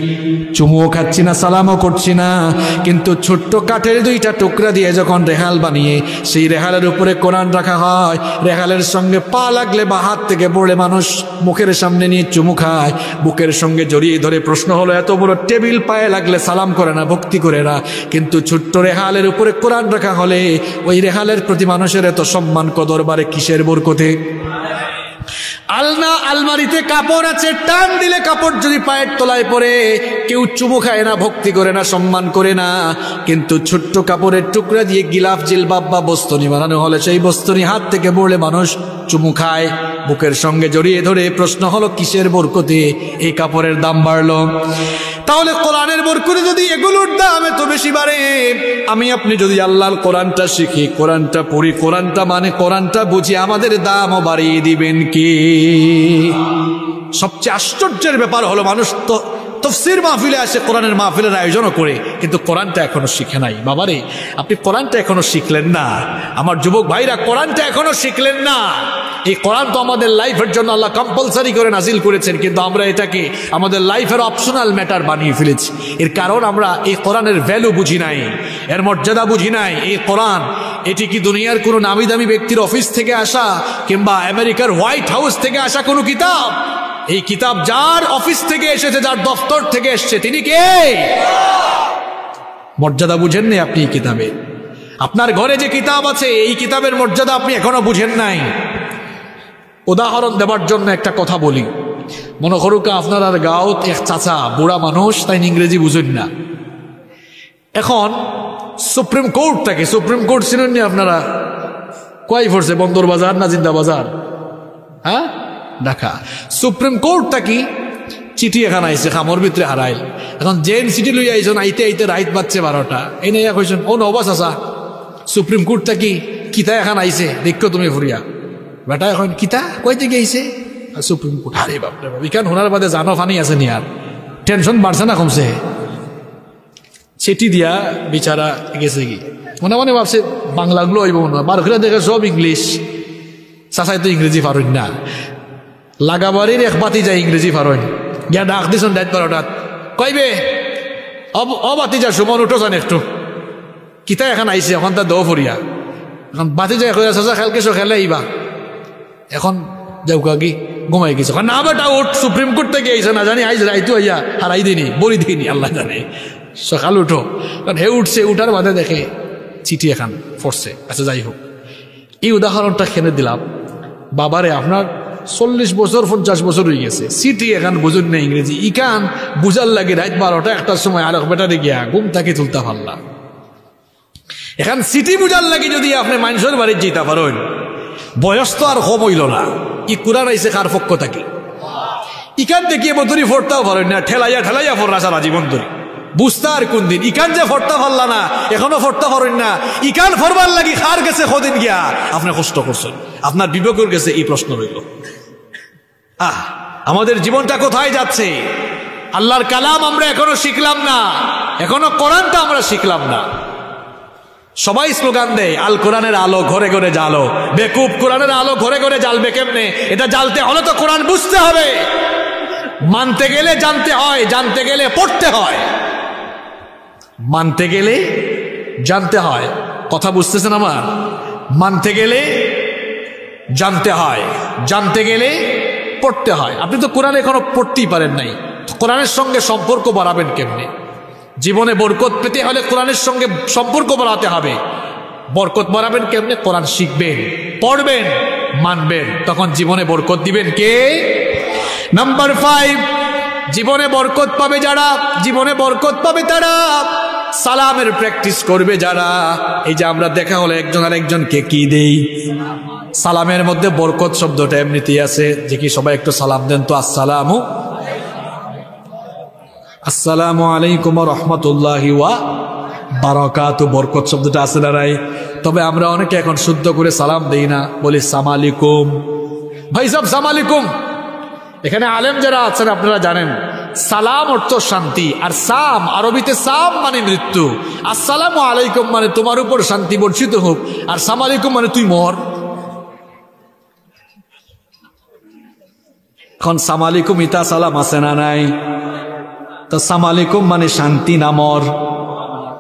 চুমুও খাচ্ছি না, সালামও করছি না। কিন্তু ছোট্ট কাঠের দুইটা টুকরা দিয়ে যখন রেহাল বানিয়ে সেই রেহালের উপরে কোরআন রাখা হয়, রেহালের সঙ্গে পা লাগলে বা হাত থেকে পড়লে মানুষ মুখের সামনে নিয়ে চুমু খায়, বুকের সঙ্গে জড়িয়ে ধরে। প্রশ্ন হলো, এত বড় টেবিল পায়ে লাগলে সালাম করে না, ভক্তি করে না, কিন্তু ছোট্ট রেহালের উপরে কোরআন রাখা হলে ওই রেহালের প্রতি মানুষের এত সম্মান কদর বাড়ে কিসের বরকতে? আলনা আলমারিতে কাপড় আছে, টান দিলে কাপড় যদি পায়ের তলায় পড়ে কেউ চুমু খায় না, ভক্তি করে না, সম্মান করে না। কিন্তু ছোট্ট কাপড়ের টুকরা দিয়ে গিলাফ জিলবাব বা বস্তনি বানানো হলে সেই বস্তনি হাত থেকে পড়লে মানুষ চুমু খায়, বুকের সঙ্গে জড়িয়ে ধরে। প্রশ্ন হলো কিসের বরকতে এই কাপড়ের দাম বাড়লো? তাহলে কোরআনের বরকতে যদি এগুলোর দাম এত বেশি বাড়ে, আমি আপনি যদি আল্লাহর কোরআনটা শিখি, কোরআনটা পড়ি, কোরআনটা মানে কোরআনটা বুঝি, আমাদের দামও বাড়িয়ে দিবেন কি? সবচেয়ে আশ্চর্যের ব্যাপার হলো, মানুষ তো তাফসীর মাহফিলে আসে, কোরআনের মাহফিলের আয়োজনও করে, কিন্তু কোরআনটা এখনো শিখে নাই। বাবারে, আপনি কোরআনটা এখনো শিখলেন না। আমার যুবক ভাইরা, কোরআনটা এখনো শিখলেন না। এই কোরআন তো আমাদের লাইফের জন্য আল্লাহ কম্পালসারি করে নাজিল করেছেন, কিন্তু আমরা এটাকে আমাদের লাইফের অপশনাল ম্যাটার বানিয়ে ফেলেছি। এর কারণ আমরা এই কোরআনের ভ্যালু বুঝি নাই, এর মর্যাদা বুঝি নাই। এই কোরআন, এটি কি দুনিয়ার কোনো নামি দামি ব্যক্তির অফিস থেকে আসা কিংবা আমেরিকার হোয়াইট হাউস থেকে আসা কোনো কিতাব? এই কিতাব যার অফিস থেকে এসেছে, যার দফতর থেকে এসেছে, তিনি কে? মর্যাদা বুঝেন নাই আপনি এই কিতাবে। আপনার ঘরে যে কিতাব আছে, এই কিতাবের মর্যাদা আপনি এখনো বুঝেন নাই। উদাহরণ দেওয়ার জন্য একটা কথা বলি। মনে করুক আপনার আর গাঁৱত এক চাচা, বুড়া মানুষ, তাই ইংরেজি বুঝেন না। এখন সুপ্রিম কোর্ট থাকে, সুপ্রিম কোর্ট চিনেন নি আপনারা? কয় পড়ছে, বন্দর বাজার না জিন্দা বাজার? হ্যাঁ, ঢাকা। সুপ্রিম কোর্টটা কি চিঠি এখানে আইছে, খামর ভিতরে হারাইল। এখন জেন চিঠি লই আইছেন, আইতে আইতে রাইত বাজছে 12টা। এই নিয়ে কইছেন, ও নবাস আসা, সুপ্রিম কোর্টটা কি কিতা এখন আইছে, দেখো তুমি ফুরিয়া বেটা। এখন কিতা কই থেকে আইছে? Supreme court. আরে বাপরে বাপ, ইখান হোনার বাদে জানো ফানি আছে নি? আর টেনশন বাড়ছে না কমছে? চিঠি দিয়া বিচারা গেছে কি মনে মনে ভাবছে বাংলাগুলো হইব না, বারোখানে দেখে সব ইংলিশ। চাচাই তো ইংরেজি পারেন না, লাগাবাড়ির এক বাতি যায় ইংরেজি পারেন। গিয়া ডাক দিছেন রাত 12টাত, কইবে অবাতি যা সুমন উঠো যান একটু, কিতা এখন আইছে, এখন তার দৌ ফরিয়া। এখন বাতি যায় চাচা খেলকে খেলে আইবা, এখন যাও কি ঘুমাই গেছে। না বেটা উঠ, সুপ্রিম কোর্ট থেকে আইসে, না জানি আইস রাইতো আইয়া হারাই দিনি, বলি দিইনি, আল্লাহ জানে। সকাল উঠো, কারণ হে উঠছে, উঠার বাদে দেখে চিঠি এখন পড়ছে। আচ্ছা যাই হোক, এই উদাহরণটা খেলে দিলাম। বাবারে, আপনার 40 বছর 50 বছর হয়ে গেছে, চিঠি এখন বুঝুন না ইংরেজি, ইকান বুঝার লাগে রাত 12টা 1টার সময় আর বেটারে গিয়া ঘুম তাকে তুলতে পারলাম। এখন চিঠি বুঝার লাগে যদি আপনি মানুষের বাড়ির যেতে পারেন, বয়স তো আর কম হইল না। ই কুরআন আইছে কার পক্ষ থাকি? ইকান দেখিয়ে বদরি ফোরটাও পারেন না, ঠেলাইয়া ঠেলাইয়া ফোররা সারা জীবন ধরে। বুঝতে আর কোন দিন ইকান যে ফোরটা পারলা না, এখনো ফোরটা পারেন না। ইকান ফরবার লাগি খার গেছে কদিন গিয়া আপনি কষ্ট করছেন, আপনার বিবেকের গেছে। এই প্রশ্ন রইল, আমাদের জীবনটা কোথায় যাচ্ছে? আল্লাহর কালাম আমরা এখনো শিখলাম না, এখনো কোরআনটা আমরা শিখলাম না। সবাই স্লোগান দেয়, আল কোরআনের আলো ঘরে ঘরে জ্বালো। বেকুব, কোরআনের আলো ঘরে ঘরে জ্বালবে কেমনে? এটা জ্বালতে হলে তো কোরআন বুঝতে হবে। মানতে গেলে জানতে হয়, জানতে গেলে পড়তে হয়। মানতে গেলে জানতে হয়, কথা বুঝতেছেন আমার? মানতে গেলে জানতে হয়, জানতে গেলে পড়তে হয়। আপনি তো কোরআন এখনো পড়তেই পারেন নাই, কোরআনের সঙ্গে সম্পর্ক বাড়াবেন কেমনে? জীবনে বরকত পেতে হলে কোরআনের সঙ্গে সম্পর্ক বাড়াতে হবে। বরকত বাড়াবেন কেমনে? কোরআন শিখবেন, পড়বেন, মানবেন, তখন জীবনে বরকত দিবেন কে? নাম্বার 5, জীবনে বরকত পাবে যারা, জীবনে বরকত পাবে তারা সালামের প্র্যাকটিস করবে যারা। এই যে আমরা দেখা হলে একজন আর একজনকে কি দেই, সালামের মধ্যে বরকত শব্দটা এমনিতেই আছে, যে কি সবাই একটু সালাম দেন তো। আসসালামু আলাইকুম ওয়া রাহমাতুল্লাহি ওয়া বারাকাতু, বরকত শব্দটা আছে না নাই? তবে আমরা অনেকে এখন শুদ্ধ করে সালাম দেই না, বলি সালাম আলাইকুম। ভাই সাহেব সালাম আলাইকুম। এখানে আলেম যারা আছেন আপনারা জানেন, সালাম অর্থ শান্তি, আর সাম আরবিতে সাম মানে মৃত্যু। আসসালামু আলাইকুম মানে তোমার উপর শান্তি বর্ষিত হোক, আর সালাম আলাইকুম মানে তুই মর। এখন সামালিকুম ইতা সালাম আছে না নাই? তো সামালিকুম মানে শান্তি নামর,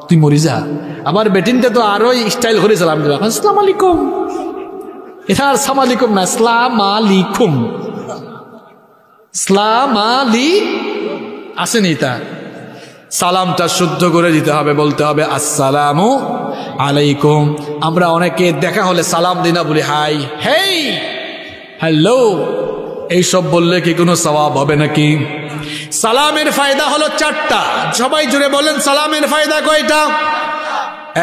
তুই মরি যা। আবার বেটিনতে তো আরো স্টাইল করে সালাম দিবা, আসসালাম আলাইকুম। এটা আর সামালিকুম না, আসসালাম আলাইকুম। আসসালাম আলি আসেনি তা। সালামটা শুদ্ধ করে দিতে হবে, বলতে হবে আসসালামু আলাইকুম। আমরা অনেকে দেখা হলে সালাম দিই না, বলি হাই, হেই, হ্যালো। এইসব বললে কি কোনো সওয়াব হবে নাকি? সালামের ফায়দা হলো 4টা। সবাই জুড়ে বলেন, সালামের ফায়দা কয়টা?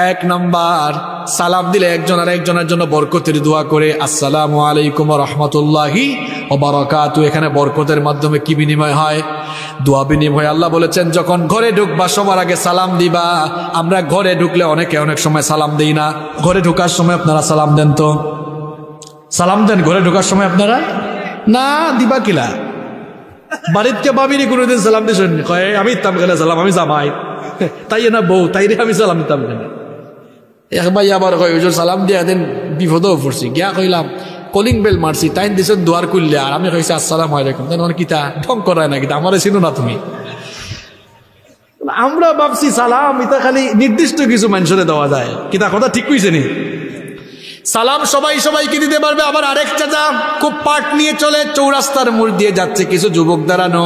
1 নাম্বার, সালাম দিলে একজন আর একজনের জন্য বরকতের দোয়া করে, আসসালামু আলাইকুম ওয়া রাহমাতুল্লাহি ওয়া বারাকাতুহু। এখানে বরকতের মাধ্যমে কি বিনিময় হয়? দোয়া বিনিময়। আল্লাহ বলেছেন যখন ঘরে ঢুকবা সবার আগে সালাম দিবা। আমরা ঘরে ঢুকলে অনেকে অনেক সময় সালাম দেই না। ঘরে ঢোকার সময় আপনারা সালাম দেন তো? সালাম দেন ঘরে ঢোকার সময় আপনারা? না, দিবা কিলা? বাড়িতে বাবিরি কোনোদিন সালাম দিয়েছেন? কয় আমি ইতাম গেলে সালাম, আমি জামাই, তাই না বউ, তাই রে আমি সালাম দিতাম কেন? এক ভাই আবার কয় হুজুর সালাম দিয়া দেন, বিপদও পড়ছি। গিয়া কইলাম কলিং বেল মারছি, তাই দিয়েছেন দুয়ার খুললে, আর আমি কইছি আসসালামু আলাইকুম। তাই কিতা ঢং করায় না, কিতা আমারে চিনো না তুমি? আমরা ভাবছি সালাম ইতা খালি নির্দিষ্ট কিছু মানুষরে দেওয়া যায়, কিতা কথা ঠিক কইছে নি? সালাম সবাই সবাইকে দিতে পারবে। আবার আরেক চাচা খুব পাট নিয়ে চলে, চৌরাস্তার মোড় দিয়ে যাচ্ছে, কিছু যুবক দাঁড়ানো,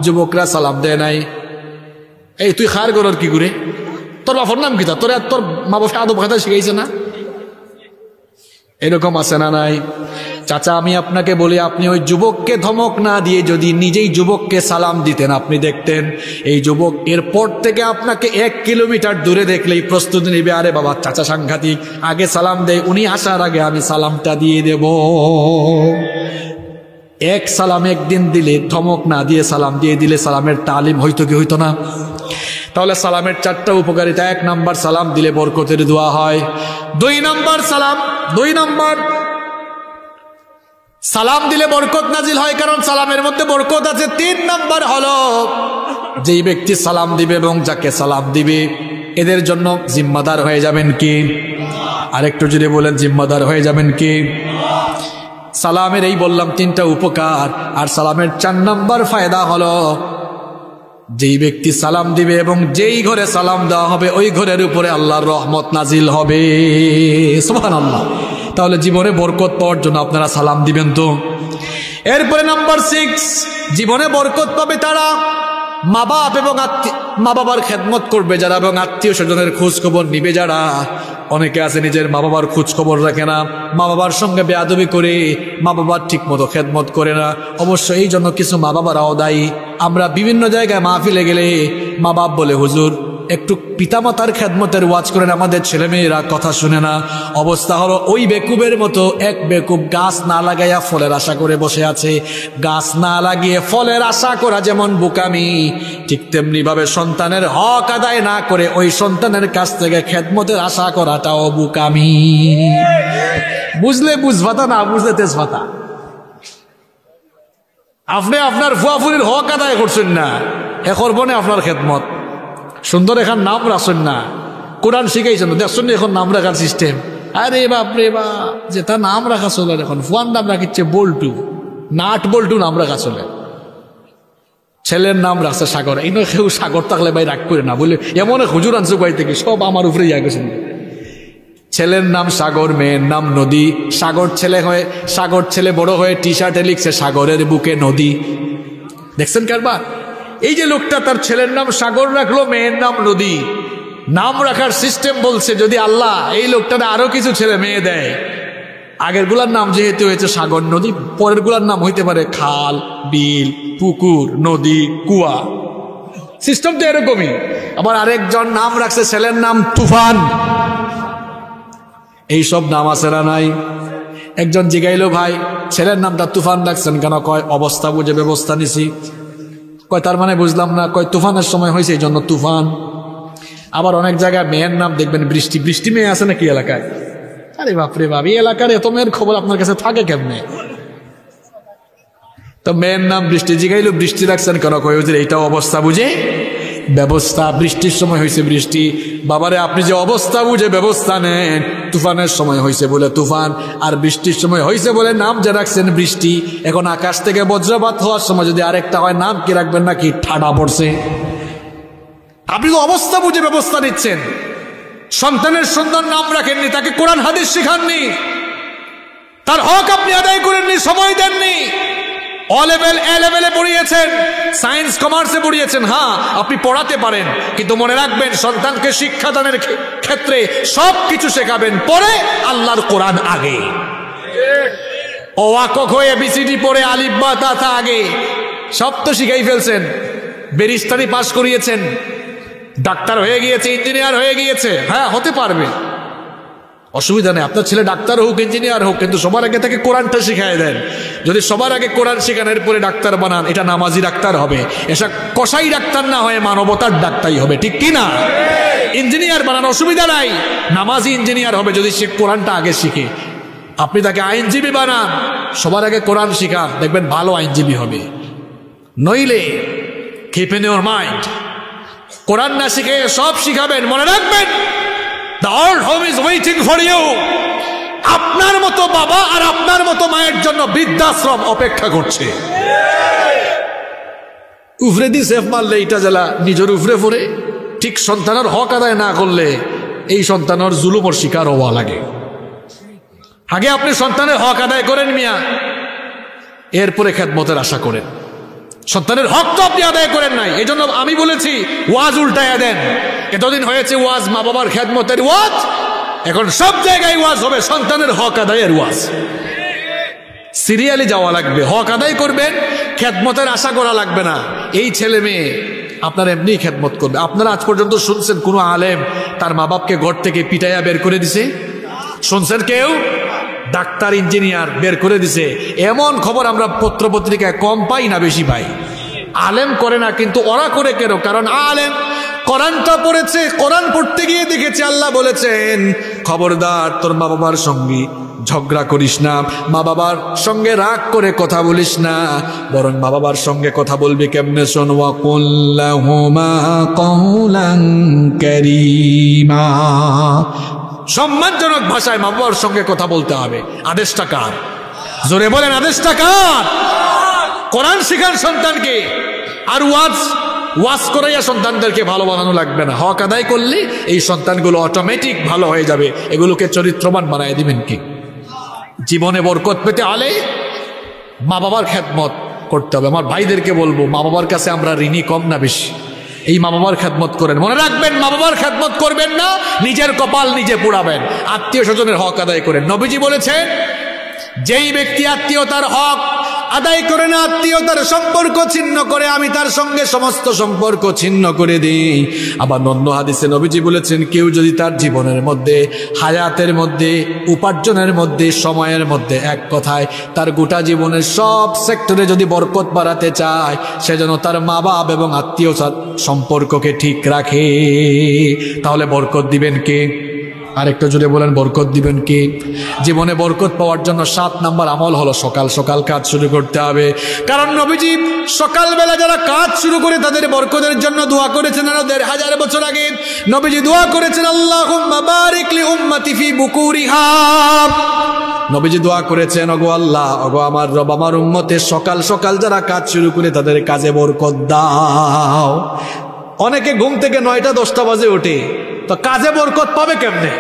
যুবকরা সালাম দেয় নাই। এই তুই খার গরর কি করে? তোর বাপর নাম কিতা? তোর মা বাবা আদব কথা শিখাইছে না? এরকম আছে না নাই? চাচা আমি আপনাকে বলি, আপনি ওই যুবককে ধমক না দিয়ে যদি নিজেই যুবককে সালাম দিতেন, আপনি দেখতেন এই যুবক এরপর থেকে আপনাকে 1 কিলোমিটার দূরে দেখলেই প্রস্তুতি নিবে, আরে বাবা চাচা সাংঘাতিক, আগে সালাম দেয়, উনি আসার আগে আমি সালামটা দিয়ে দেব। এক সালাম একদিন দিলে, ধমক না দিয়ে সালাম দিয়ে দিলে সালামের তালিম হইতো কি হইতো না? তাহলে সালামের 4টা উপকারিতা। 1 নাম্বার, সালাম দিলে বরকতের দোয়া হয়। 2 নাম্বার, সালাম দিলে বরকত নাজিল হয়, কারণ সালামের মধ্যে বরকত আছে। 3 নাম্বার হলো, যেই ব্যক্তি সালাম দিবে এবং যাকে সালাম দিবে এদের জন্য জিম্মাদার হয়ে যাবেন কি? আরেকটু যদি বলেন, জিম্মাদার হয়ে যাবেন কি? সালামের এই বললাম 3টা উপকার। আর সালামের 4 নাম্বার ফায়দা হলো, যেই ব্যক্তি সালাম দিবে এবং যেই ঘরে সালাম দেওয়া হবে ওই ঘরের উপরে আল্লাহর রহমত নাজিল হবে। সুবহানাল্লাহ। তাহলে জীবনে বরকত পাওয়ার জন্য আপনারা সালাম দিবেন তো। এরপরে নাম্বার 6, জীবনে বরকত পাবে তারা মা বাপ এবং মা বাবার খেদমত করবে যারা, এবং আত্মীয় স্বজনের খোঁজ খবর নিবে যারা। অনেকে আছে নিজের মা বাবার খোঁজ খবর রাখে না, মা বাবার সঙ্গে বেয়াদবি করে, মা বাবার ঠিক মতো খেদমত করে না। অবশ্য এই জন্য কিছু মা বাবারাও দায়ী। আমরা বিভিন্ন জায়গায় মাহফিলে গেলে মা বাপ বলে, হুজুর একটু পিতামাতার খেদমতের ওয়াজ করেন, আমাদের ছেলেমেয়েরা কথা শুনে না। অবস্থা হলো ওই বেকুবের মতো, এক বেকুব গাছ না লাগাইয়া ফলের আশা করে বসে আছে। গাছ না লাগিয়ে ফলের আশা করা যেমন বোকামি, ঠিক তেমনি ভাবে সন্তানের হক আদায় না করে ওই সন্তানের কাছ থেকে খেদমতের আশা করাটাও বোকামি। বুঝলে বুঝবাতা, না বুঝলে তেজবাতা। আপনি আপনার ফুয়াফুরির হক আদায় করছেন না, এ করবো না আপনার খেদমত। সুন্দর এখন নাম রাখছেন না, কোরআন শিখাইছেন দেখছেন না এখন নাম রাখার সিস্টেম। আরে বাপ রে বাপ, যে তার নাম রাখা চলে এখন। ফুয়ান নাম রাখিচ্ছে বল্টু, নাট বল্টু নাম রাখা চলে। ছেলের নাম রাখছে সাগর। এই নয় কেউ সাগর থাকলে ভাই রাগ করে না, বলে এমন হুজুর আনছে বাড়ি থেকে, সব আমার উপরে ইয়া গেছেন। ছেলের নাম সাগর, মেয়ের নাম নদী। সাগর ছেলে বড় হয়ে টি শার্টে লিখছে সাগরের বুকে নদী। দেখছেন কারবার? এই যে লোকটা তার ছেলের নাম সাগর রাখলো, মেয়ের নাম নদী। নাম রাখার সিস্টেম বলছে যদি আল্লাহ এই লোকটার আরো কিছু ছেলে মেয়ে দেয়, আগের গুলার নাম যেহেতু হয়েছে সাগর নদী, পরের গুলার নাম হইতে পারে খাল, বিল, পুকুর, নদী, কুয়া। সিস্টেম তো এরকমই। আবার আরেকজন নাম রাখছে ছেলের নাম তুফান। এইসব নাম আছে না নাই? একজন জিগাইলো, ভাই ছেলের নামটা তুফান রাখছেন কেন? কয় অবস্থা বুঝে ব্যবস্থা নিছি। কয় তার মানে বুঝলাম না। কয় তুফানের সময় হয়েছে এই জন্য তুফান। আবার অনেক জায়গায় মেয়ের নাম দেখবেন বৃষ্টি। বৃষ্টি মেয়ে আছে নাকি এলাকায়? আরে বাপরে বাপ, এই এলাকার এত মেয়ের খবর আপনার কাছে থাকে কেমনে? তো মেয়ের নাম বৃষ্টি। জিগাইলো বৃষ্টি রাখছেন কেন? কয় হুজুর এইটাও অবস্থা বুঝে ব্যবস্থা। বৃষ্টির সময় হয়েছে বৃষ্টি, বাবারে আপনি যে অবস্থা বুঝে ব্যবস্থা নেন। তুফানের সময় হয়েছে বলে তুফান, আর বৃষ্টির সময় হয়েছে বলে নাম যে রাখছেন বৃষ্টি। এখন আকাশ থেকে বজ্রপাত হওয়ার সময় যদি আরেকটা হয়, নাম কি রাখবেন নাকি ঠাডা পড়ছে? আপনি তো অবস্থা বুঝে ব্যবস্থা নিচ্ছেন। সন্তানের সুন্দর নাম রাখেননি, তাকে কোরআন হাদিস শিখাননি, তার হক আপনি আদায় করেননি, সময় দেননি। অ লেভেল এ লেভেলে পড়িয়েছেন, সায়েন্স কমার্সে পড়িয়েছেন। হ্যাঁ, আপনি পড়াতে পারেন, কিন্তু মনে রাখবেন সন্তানকে শিক্ষাদানের ক্ষেত্রে সব কিছু শেখাবেন, পরে আল্লাহর কোরআন আগে। ও আ ক খ এবিসিডি পড়ে আলিফ বা তা তা আগে, সব তো শিখাই ফেলছেন। ব্যারিস্টারি পাস করিয়েছেন, ডাক্তার হয়ে গিয়েছে, ইঞ্জিনিয়ার হয়ে গিয়েছে। হ্যাঁ, হতে পারবে, অসুবিধা নেই। আপনার ছেলে ডাক্তার হোক, ইঞ্জিনিয়ার হোক, কিন্তু সবার আগে তাকে কোরআনটা শিখাই দেন। যদি সবার আগে কোরআন শিখানোর পরে ডাক্তার বানান, এটা নামাজি ডাক্তার হবে। এসা কসাই ডাক্তার না হয়ে মানবতার ডাক্তারই হবে, ঠিক কি না? ইঞ্জিনিয়ার বানান, অসুবিধা নাই, নামাজি ইঞ্জিনিয়ার হবে যদি সে কোরআনটা আগে শিখে। আপনি তাকে আইনজীবী বানান, সবার আগে কোরআন শিখান, দেখবেন ভালো আইনজীবী হবে। নইলে কিপ ইন ইওর মাইন্ড, কোরআন না শিখে সব শিখাবেন, মনে রাখবেন the old home is waiting for you। আপনার মতো বাবা আর আপনার মতো মায়ের জন্য বৃদ্ধাশ্রম অপেক্ষা করছে। উফরে দি সেফ মারলে এটা জ্বালা নিজের উফরে পড়ে। ঠিক সন্তানের হক আদায় না করলে এই সন্তানের জুলুমর শিকার হওয়া লাগে। আগে আপনি সন্তানের হক আদায় করেন মিয়া, এরপরে খেদমতের আশা করেন। সন্তানের হক তো আপনি আদায় করেন নাই, এই জন্য আমি বলেছি ওয়াজ উল্টায়া দেন। এতদিন হয়েছে ওয়াজ মা বাবার খেদমতের ওয়াজ, এখন সব জায়গায় ওয়াজ হবে সন্তানের হক আদায়ের ওয়াজ। সিরিয়ালি যাওয়া লাগবে, হক আদায় করবেন, খেদমতের আশা করা লাগবে না। এই ছেলে মেয়ে আপনার এমনি খেদমত করবে। আপনারা আজ পর্যন্ত শুনছেন কোন আলেম তার মা বাপকে ঘর থেকে পিটাইয়া বের করে দিছে? শুনছেন কেউ? ডাক্তার ইঞ্জিনিয়ার বের করে দিছে, এমন খবর আমরা পত্র পত্রিকায় কম পাই না বেশি পাই। আলেম করে না, কিন্তু ওরা করে কেন? কারণ আলেম কোরআনটা পড়েছে, কোরআন পড়তে গিয়ে দেখেছে আল্লাহ বলেছেন খবরদার তোর মা বাবার সঙ্গে ঝগড়া করিস না, মা বাবার সঙ্গে রাগ করে কথা বলিস না, বরং মা বাবার সঙ্গে কথা বলবি কেমনে? শোন, ওয়া কুল লাহুমা কওলান কারীমা, সম্মানজনক ভাষায় মা বাবার সঙ্গে কথা বলতে হবে। আদেশটা কার? জোরে বলেন, আদেশটা কার? কোরআন শিখান সন্তানকে। আর ওয়াজ করাইয়া সন্তানদেরকে ভালো বানানো লাগবে না, হক আদায় করলে এই সন্তানগুলো অটোমেটিক ভালো হয়ে যাবে। এগুলোকে চরিত্রবান বানায় দিবেন কি? জীবনে বরকত পেতে হলে মা বাবার খেদমত করতে হবে। আমার ভাইদেরকে বলবো, মা বাবার কাছে আমরা ঋণী কম না বেশি? এই মা বাবার খেদমত করেন। মনে রাখবেন, মা বাবার খেদমত করবেন না, নিজের কপাল নিজে পোড়াবেন। আত্মীয় স্বজনের হক আদায় করেন। নবীজি বলেছেন, যেই ব্যক্তি আত্মীয়তার হক আদায় করে না, আত্মীয়তার সম্পর্ক ছিন্ন করে, আমি তার সঙ্গে সমস্ত সম্পর্ক ছিন্ন করে দিই। আবার অন্য হাদিসে নবীজি বলেছেন, কেউ যদি তার জীবনের মধ্যে, হায়াতের মধ্যে, উপার্জনের মধ্যে, সময়ের মধ্যে, এক কথায় তার গোটা জীবনের সব সেক্টরে যদি বরকত বাড়াতে চায়, সেজন্য তার মা বাপ এবং আত্মীয়তার সম্পর্ককে ঠিক রাখে। তাহলে বরকত দিবেন কে? আরেকটা জুড়ে বলেন, বরকত দিবেন কে? জীবনে বরকত পাওয়ার জন্য 7 নম্বর আমল হলো সকাল সকাল কাজ শুরু করতে হবে। কারণ নবীজি সকালবেলা যারা কাজ শুরু করে তাদের বরকতের জন্য দোয়া করেছেন। আরো 1500 বছর আগে নবীজি দোয়া করেছেন, আল্লাহুম্মা বারিক লি উম্মতি ফি বুকুরিহা। নবীজি দোয়া করেছেন, ওগো আল্লাহ, ওগো আমার রব, আমার উম্মতের সকাল সকাল যারা কাজ শুরু করে তাদের কাজে বরকত দাও। অনেকে ঘুম থেকে 9টা 10টা বাজে ওঠে, তো কাজে বরকত পাবে কেমনে?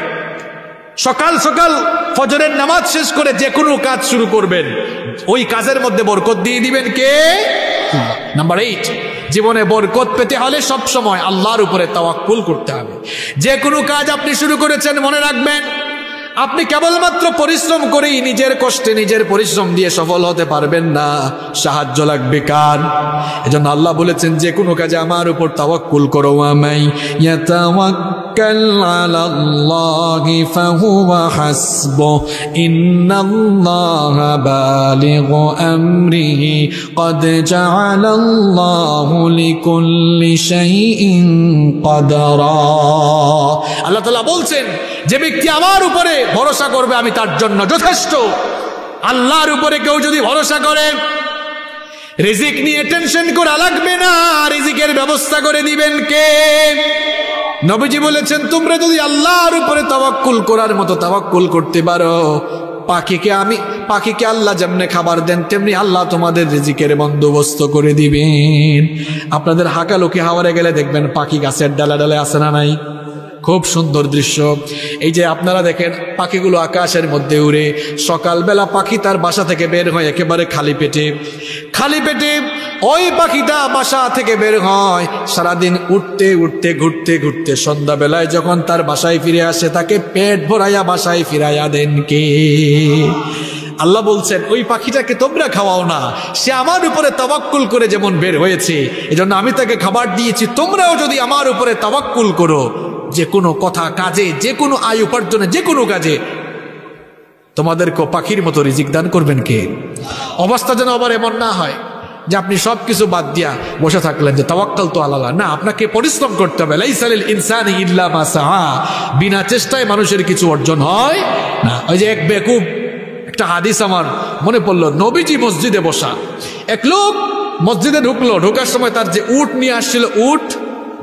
সকাল সকাল ফজরের নামাজ শেষ করে যে কোনো কাজ শুরু করবেন, ওই কাজের মধ্যে বরকত দিয়ে দিবেন কে? নাম্বার 8, জীবনে বরকত পেতে হলে সব সময় আল্লাহর উপরে তাওয়াক্কুল করতে হবে। যে কোনো কাজ আপনি শুরু করেছেন, মনে রাখবেন আপনি কেবলমাত্র পরিশ্রম করেই নিজের কষ্টে নিজের পরিশ্রম দিয়ে সফল হতে পারবেন না, সাহায্য লাগবে কার? এজন্য আল্লাহ বলেছেন, যে কোনো কাজে আমার উপর তাওয়াক্কুল করো। আমাই ইয়াতাওয়াক্কাল আলাল্লাহি ফাহুয়া হাসবুহ ইন্নাল্লাহা বালিগু আমরিহি ক্বাদ জাআলাল্লাহু লিকুল্লি শাইইন কদরা। আল্লাহ তাআলা বলছেন, যে ব্যক্তি আমার উপরে ভরসা করবে আমি তার জন্য যথেষ্ট। আল্লাহর উপরে কেউ যদি ভরসা করে, রিজিক নিয়ে টেনশন করা লাগবে না, রিজিকের ব্যবস্থা করে দিবেন কে? নবীজি বলেছেন, তোমরা যদি আল্লাহর উপরে তাওয়াক্কুল করার মতো তাওয়াক্কুল করতে পারো, পাখিকে আল্লাহ যেমনে খাবার দেন তেমনি আল্লাহ তোমাদের রিজিকের বন্দোবস্ত করে দিবেন। আপনাদের হাকালুকি হাওয়ারে গেলে দেখবেন পাখি গাছের ডালে ডালে আছে না নাই? খুব সুন্দর দৃশ্য। এই যে আপনারা দেখেন পাখিগুলো আকাশের মধ্যে উড়ে, সকালবেলা পাখি তার বাসা থেকে বের হয় একেবারে খালি পেটে ওই পাখিটা বাসা থেকে বের হয়, সারাদিন উঠতে উঠতে ঘুরতে ঘুরতে সন্ধ্যাবেলায় যখন তার বাসায় ফিরে আসে, তাকে পেট ভরাইয়া বাসায় ফিরাইয়া দেন কে? আল্লাহ বলছেন, ওই পাখিটাকে তোমরা খাওয়াও না, সে আমার উপরে তাওয়াক্কুল করে যেমন বের হয়েছে, এজন্য আমি তাকে খাবার দিয়েছি। তোমরাও যদি আমার উপরে তাওয়াক্কুল করো, যে কোনো কথা কাজে, যে কোনো আয় উপার্জনে, যে কোনো কাজে তোমাদেরকে পাখির মতো রিজিক দান করবেন কে? অবস্থা যেন আবার এমন না হয় যে আপনি সবকিছু বাদ দিয়া বসে থাকলেন যে তাওয়াক্কালতু আলাল্লাহ। না, আপনাকে পরিশ্রম করতে হবে। লাইসা লিল ইনসানি ইল্লা মা সাআ, বিনা চেষ্টায় মানুষের কিছু অর্জন হয় না। ওই যে এক বেকুব, একটা হাদিস আমার মনে পড়লো, নবীজি মসজিদে বসা, এক লোক মসজিদে ঢুকলো, ঢোকার সময় তার যে উট নিয়ে আসছিল, উট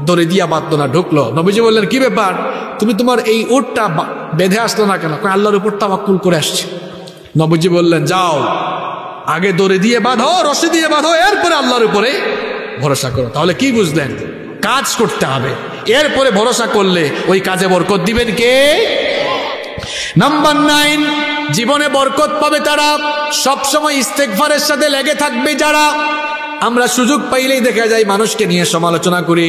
দড়ি দিয়া বাঁধলো না, ঢুকলো। নবীজি বললেন, কি ব্যাপার, তুমি তোমার এই উটটা বেঁধে আসলো না কেন? আল্লাহর উপর তাওয়াক্কুল করে আসছে। নবীজি বললেন, যাও আগে দড়ি দিয়ে বাঁধো, রশি দিয়ে বাঁধো, এরপরে আল্লাহর উপরে ভরসা করো। তাহলে কি বুঝলেন? কাজ করতে হবে, এরপরে ভরসা করলে ওই কাজে বরকত দিবেন কে? নাম্বার 9, জীবনে বরকত পাবে তারা সবসময় ইস্তেগফারের সাথে লেগে থাকবে যারা। আমরা সুযোগ পাইলেই দেখা যায় মানুষকে নিয়ে সমালোচনা করি,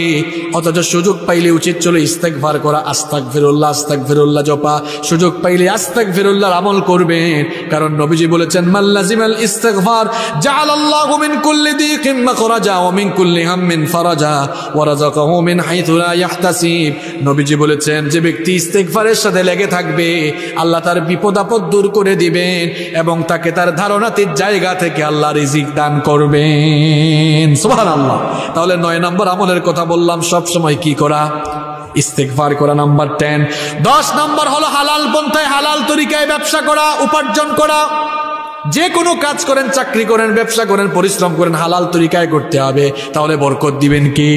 অথচ সুযোগ পাইলে উচিত ছিল ইস্তেগফার করা, আস্তাগফিরুল্লাহ আস্তাগফিরুল্লাহ জপা। সুযোগ পাইলে আস্তাগফিরুল্লাহর আমল করবেন, কারণ নবীজি বলেছেন, মাল্লাজিমাল ইস্তেগফার জাআলাল্লাহু মিন কুল্লি দিকিন মাখরাজা ওয়া মিন কুল্লি হাম্মিন ফারাজা ওয়া রাযাকাহু মিন হাইথু লা ইয়াহতাসিব। নবীজি বলেছেন, যে ব্যক্তি ইস্তেগফারের সাথে লেগে থাকবে, আল্লাহ তার বিপদ আপদ দূর করে দিবেন এবং তাকে তার ধারণাতীত জায়গা থেকে আল্লাহ রিজিক দান করবেন। সুবহানাল্লাহ। তাহলে 9 নম্বর আমলের কথা বললাম, সব সময় কি করা? ইস্তেগফার করা। নাম্বার 10। 10 নম্বর হলো হালাল পন্থায়, হালাল তরিকায় ব্যবসা করা, উপার্জন করা। যে কোনো কাজ করেন, চাকরি করেন, ব্যবসা করেন, পরিশ্রম করেন, হালাল তরিকায় করতে হবে, তাহলে বরকত দিবেন কি?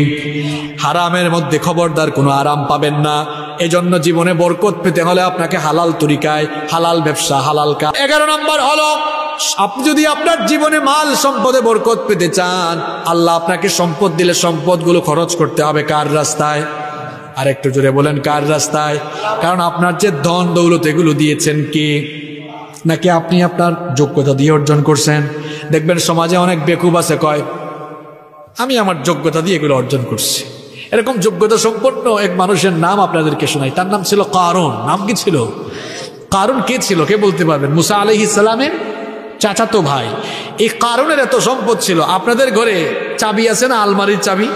হারামের মধ্যে খবরদার কোনো আরাম পাবেন না। এজন্য জীবনে বরকত পেতে হলে আপনাকে হালাল তরিকায়, হালাল ব্যবসা, হালাল কাজ। 11 নম্বর হলো, আপনি যদি আপনার জীবনে মাল সম্পদে বরকত পেতে চান, আল্লাহ আপনাকে সম্পদ দিলে সম্পদগুলো খরচ করতে হবে কার রাস্তায়? আর একটু জোরে বলেন, কার রাস্তায়? কারণ আপনার যে ধন দৌলত এগুলো দিয়েছেন কে? নাকি আপনি আপনার যোগ্যতা দিয়ে অর্জন করছেন? দেখবেন সমাজে অনেক বেকুব আছে, কয় আমি আমার যোগ্যতা দিয়ে এগুলো অর্জন করছি। এরকম যোগ্যতা সম্পন্ন এক মানুষের নাম আপনাদেরকে শোনাই, তার নাম ছিল কারুন। নাম কি ছিল? কারুন কে ছিল? কে বলতে পারবেন? মুসা আলাইহিস সালামের চাচাতো ভাই। এই কারুনের এত সম্পদ ছিল। আপনাদের ঘরে চাবি আছে না, আলমারির চাবি?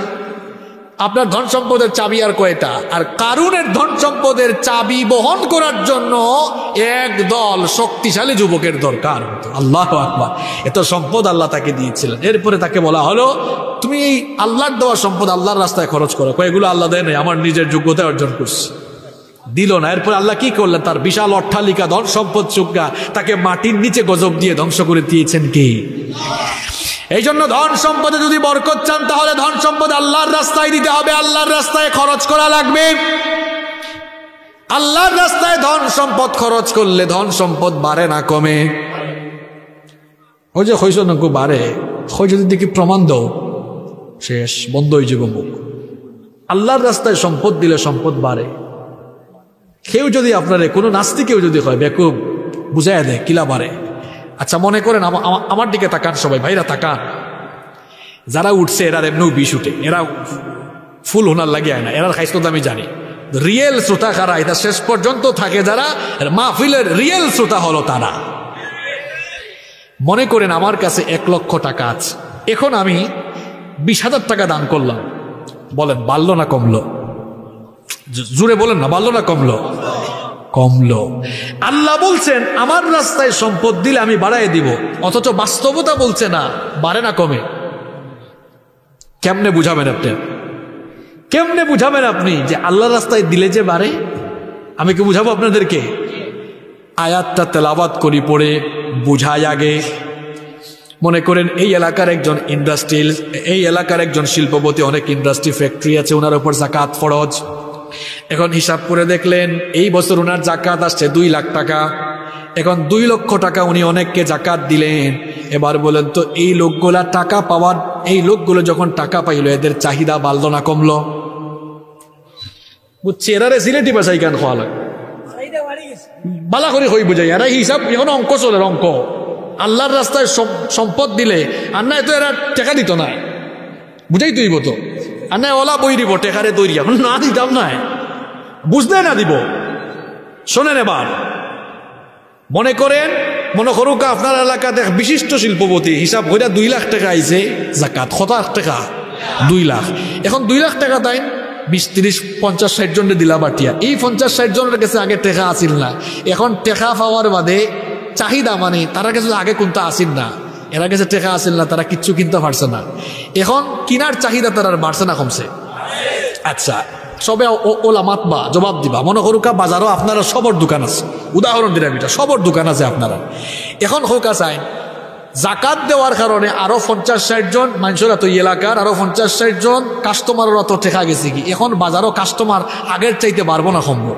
আপনার ধন সম্পদের চাবি আর কয়টা? আর কারুনের ধন সম্পদের চাবি বহন করার জন্য এক দল শক্তিশালী যুবকের দরকার হতো। আল্লাহু আকবার। এত সম্পদ আল্লাহ তাকে দিয়েছিলেন। এরপরে তাকে বলা হলো, তুমি এই আল্লাহর দেওয়া সম্পদ আল্লাহর রাস্তায় খরচ করো। এগুলো আল্লাহ দেয় নাই, আমার নিজের যোগ্যতায় অর্জন করছি। দিল না। এরপর আল্লাহ কি করলেন? তার বিশাল অট্টালিকা, ধন সম্পদ চুক্কা তাকে মাটির নিচে গজব দিয়ে ধ্বংস করে দিয়েছেন কি? এই জন্য ধন সম্পদে যদি বরকত চান, তাহলে ধন সম্পদ আল্লাহর রাস্তায় দিতে হবে, আল্লাহর রাস্তায় খরচ করা লাগবে। আল্লাহর রাস্তায় ধন সম্পদ খরচ করলে ধন সম্পদ বাড়ে না কমে? ওই যে হইস নাকু বাড়ে, হই যদি দেখি প্রমাণ দাও, শেষ, বন্ধ হয়ে যাবে মুখ। আল্লাহর রাস্তায় সম্পদ দিলে সম্পদ বাড়ে। কেউ যদি আপনারে, কোনো নাস্তিকেও যদি হয় বেকুব, বুঝাই দেয় কিলা বাড়ে। আচ্ছা মনে করেন, আমার দিকে তাকান সবাই, ভাইরা তাকান, যারা উঠছে এরা এমনিও বিষ উঠে, এরা ফুল হোনার লাগিয়ে না, এরা খাইছ আমি জানি। রিয়েল শ্রোতা কারা? এটা শেষ পর্যন্ত থাকে যারা, মাহফিলের রিয়েল শ্রোতা হলো তারা। মনে করেন আমার কাছে 1 লক্ষ টাকা আছে, এখন আমি 20,000 টাকা দান করলাম, বলেন বাড়লো না কমলো? জুড়ে বলেন না, বাড়লো না কমলো? কমলো। আল্লাহ বলছেন আমার রাস্তায় সম্পদ দিলে আমি বাড়াই দিব, অথচ বাস্তবতা বলছে না বাড়ে না কমে। কেমনে বুঝাবেন আপনি? কেমনে বুঝাবেন আপনি যে আল্লাহর রাস্তায় দিলে যে বাড়ে? আমি কি বুঝাবো আপনাদেরকে? আয়াতটা তেলাওয়াত করি, পড়ে বুঝাই আগে। মনে করেন এই এলাকার একজন শিল্পপতি, অনেক ইন্ডাস্ট্রি ফ্যাক্টরি আছে, ওনার উপর জাকাত ফরজ। এখন হিসাব করে দেখলেন এই বছর ওনার জাকাত আসছে 2 লাখ টাকা। এখন 2 লক্ষ টাকা উনি অনেককে জাকাত দিলেন। এবার বলেন তো এই লোকগুলো যখন টাকা পাইলো এদের চাহিদা বাড়লো না কমলো? বুঝছি, এরারে সিলেটি বাসাই কেন খাওয়া লাগে বালা করে হই বুঝাই, এরা হিসাব এখন অঙ্ক চলে, অঙ্ক। আল্লাহর রাস্তায় সম্পদ দিলে আর না, তো এরা টাকা দিত না, বুঝাই তুইব তো, আর না ওলা বই দিব টেকারে তৈরি, এখন না দিতাম না, বুঝতে না দিব। শোনেন, এবার মনে করুক আপনার এলাকাতে বিশিষ্ট শিল্পপতি, হিসাব করে 2 লাখ টাকা আইছে জাকাত, কত টাকা? 2 লাখ। এখন 2 লাখ টাকা তাই 20, 30, 50, 60 জনের দিলা বাটিয়া। এই 50, 60 জনের কাছে আগে টেকা আসিল না, এখন টেকা পাওয়ার বাদে চাহিদা, মানে তারা কাছে আগে কোনটা আসিল না, এরা কাছে টেকা আসিল না, তারা কিচ্ছু কিনতে পারছে না। এখন কিনার চাহিদা তারা বাড়ছে না কমছে? আচ্ছা, সবে ওলামাত বা জবাব দিবা। মনে করুকা বাজারও আপনারা সবর দোকান আছে, উদাহরণ দিলাম, এটা সবর দোকান আছে আপনারা। এখন হোকা চাই জাকাত দেওয়ার কারণে আরো 50, 60 জন মানুষের, এত এলাকার আরো 50, 60 জন কাস্টমারের অত টেকা গেছে কি, এখন বাজারও কাস্টমার আগের চাইতে পারবো না কমবো?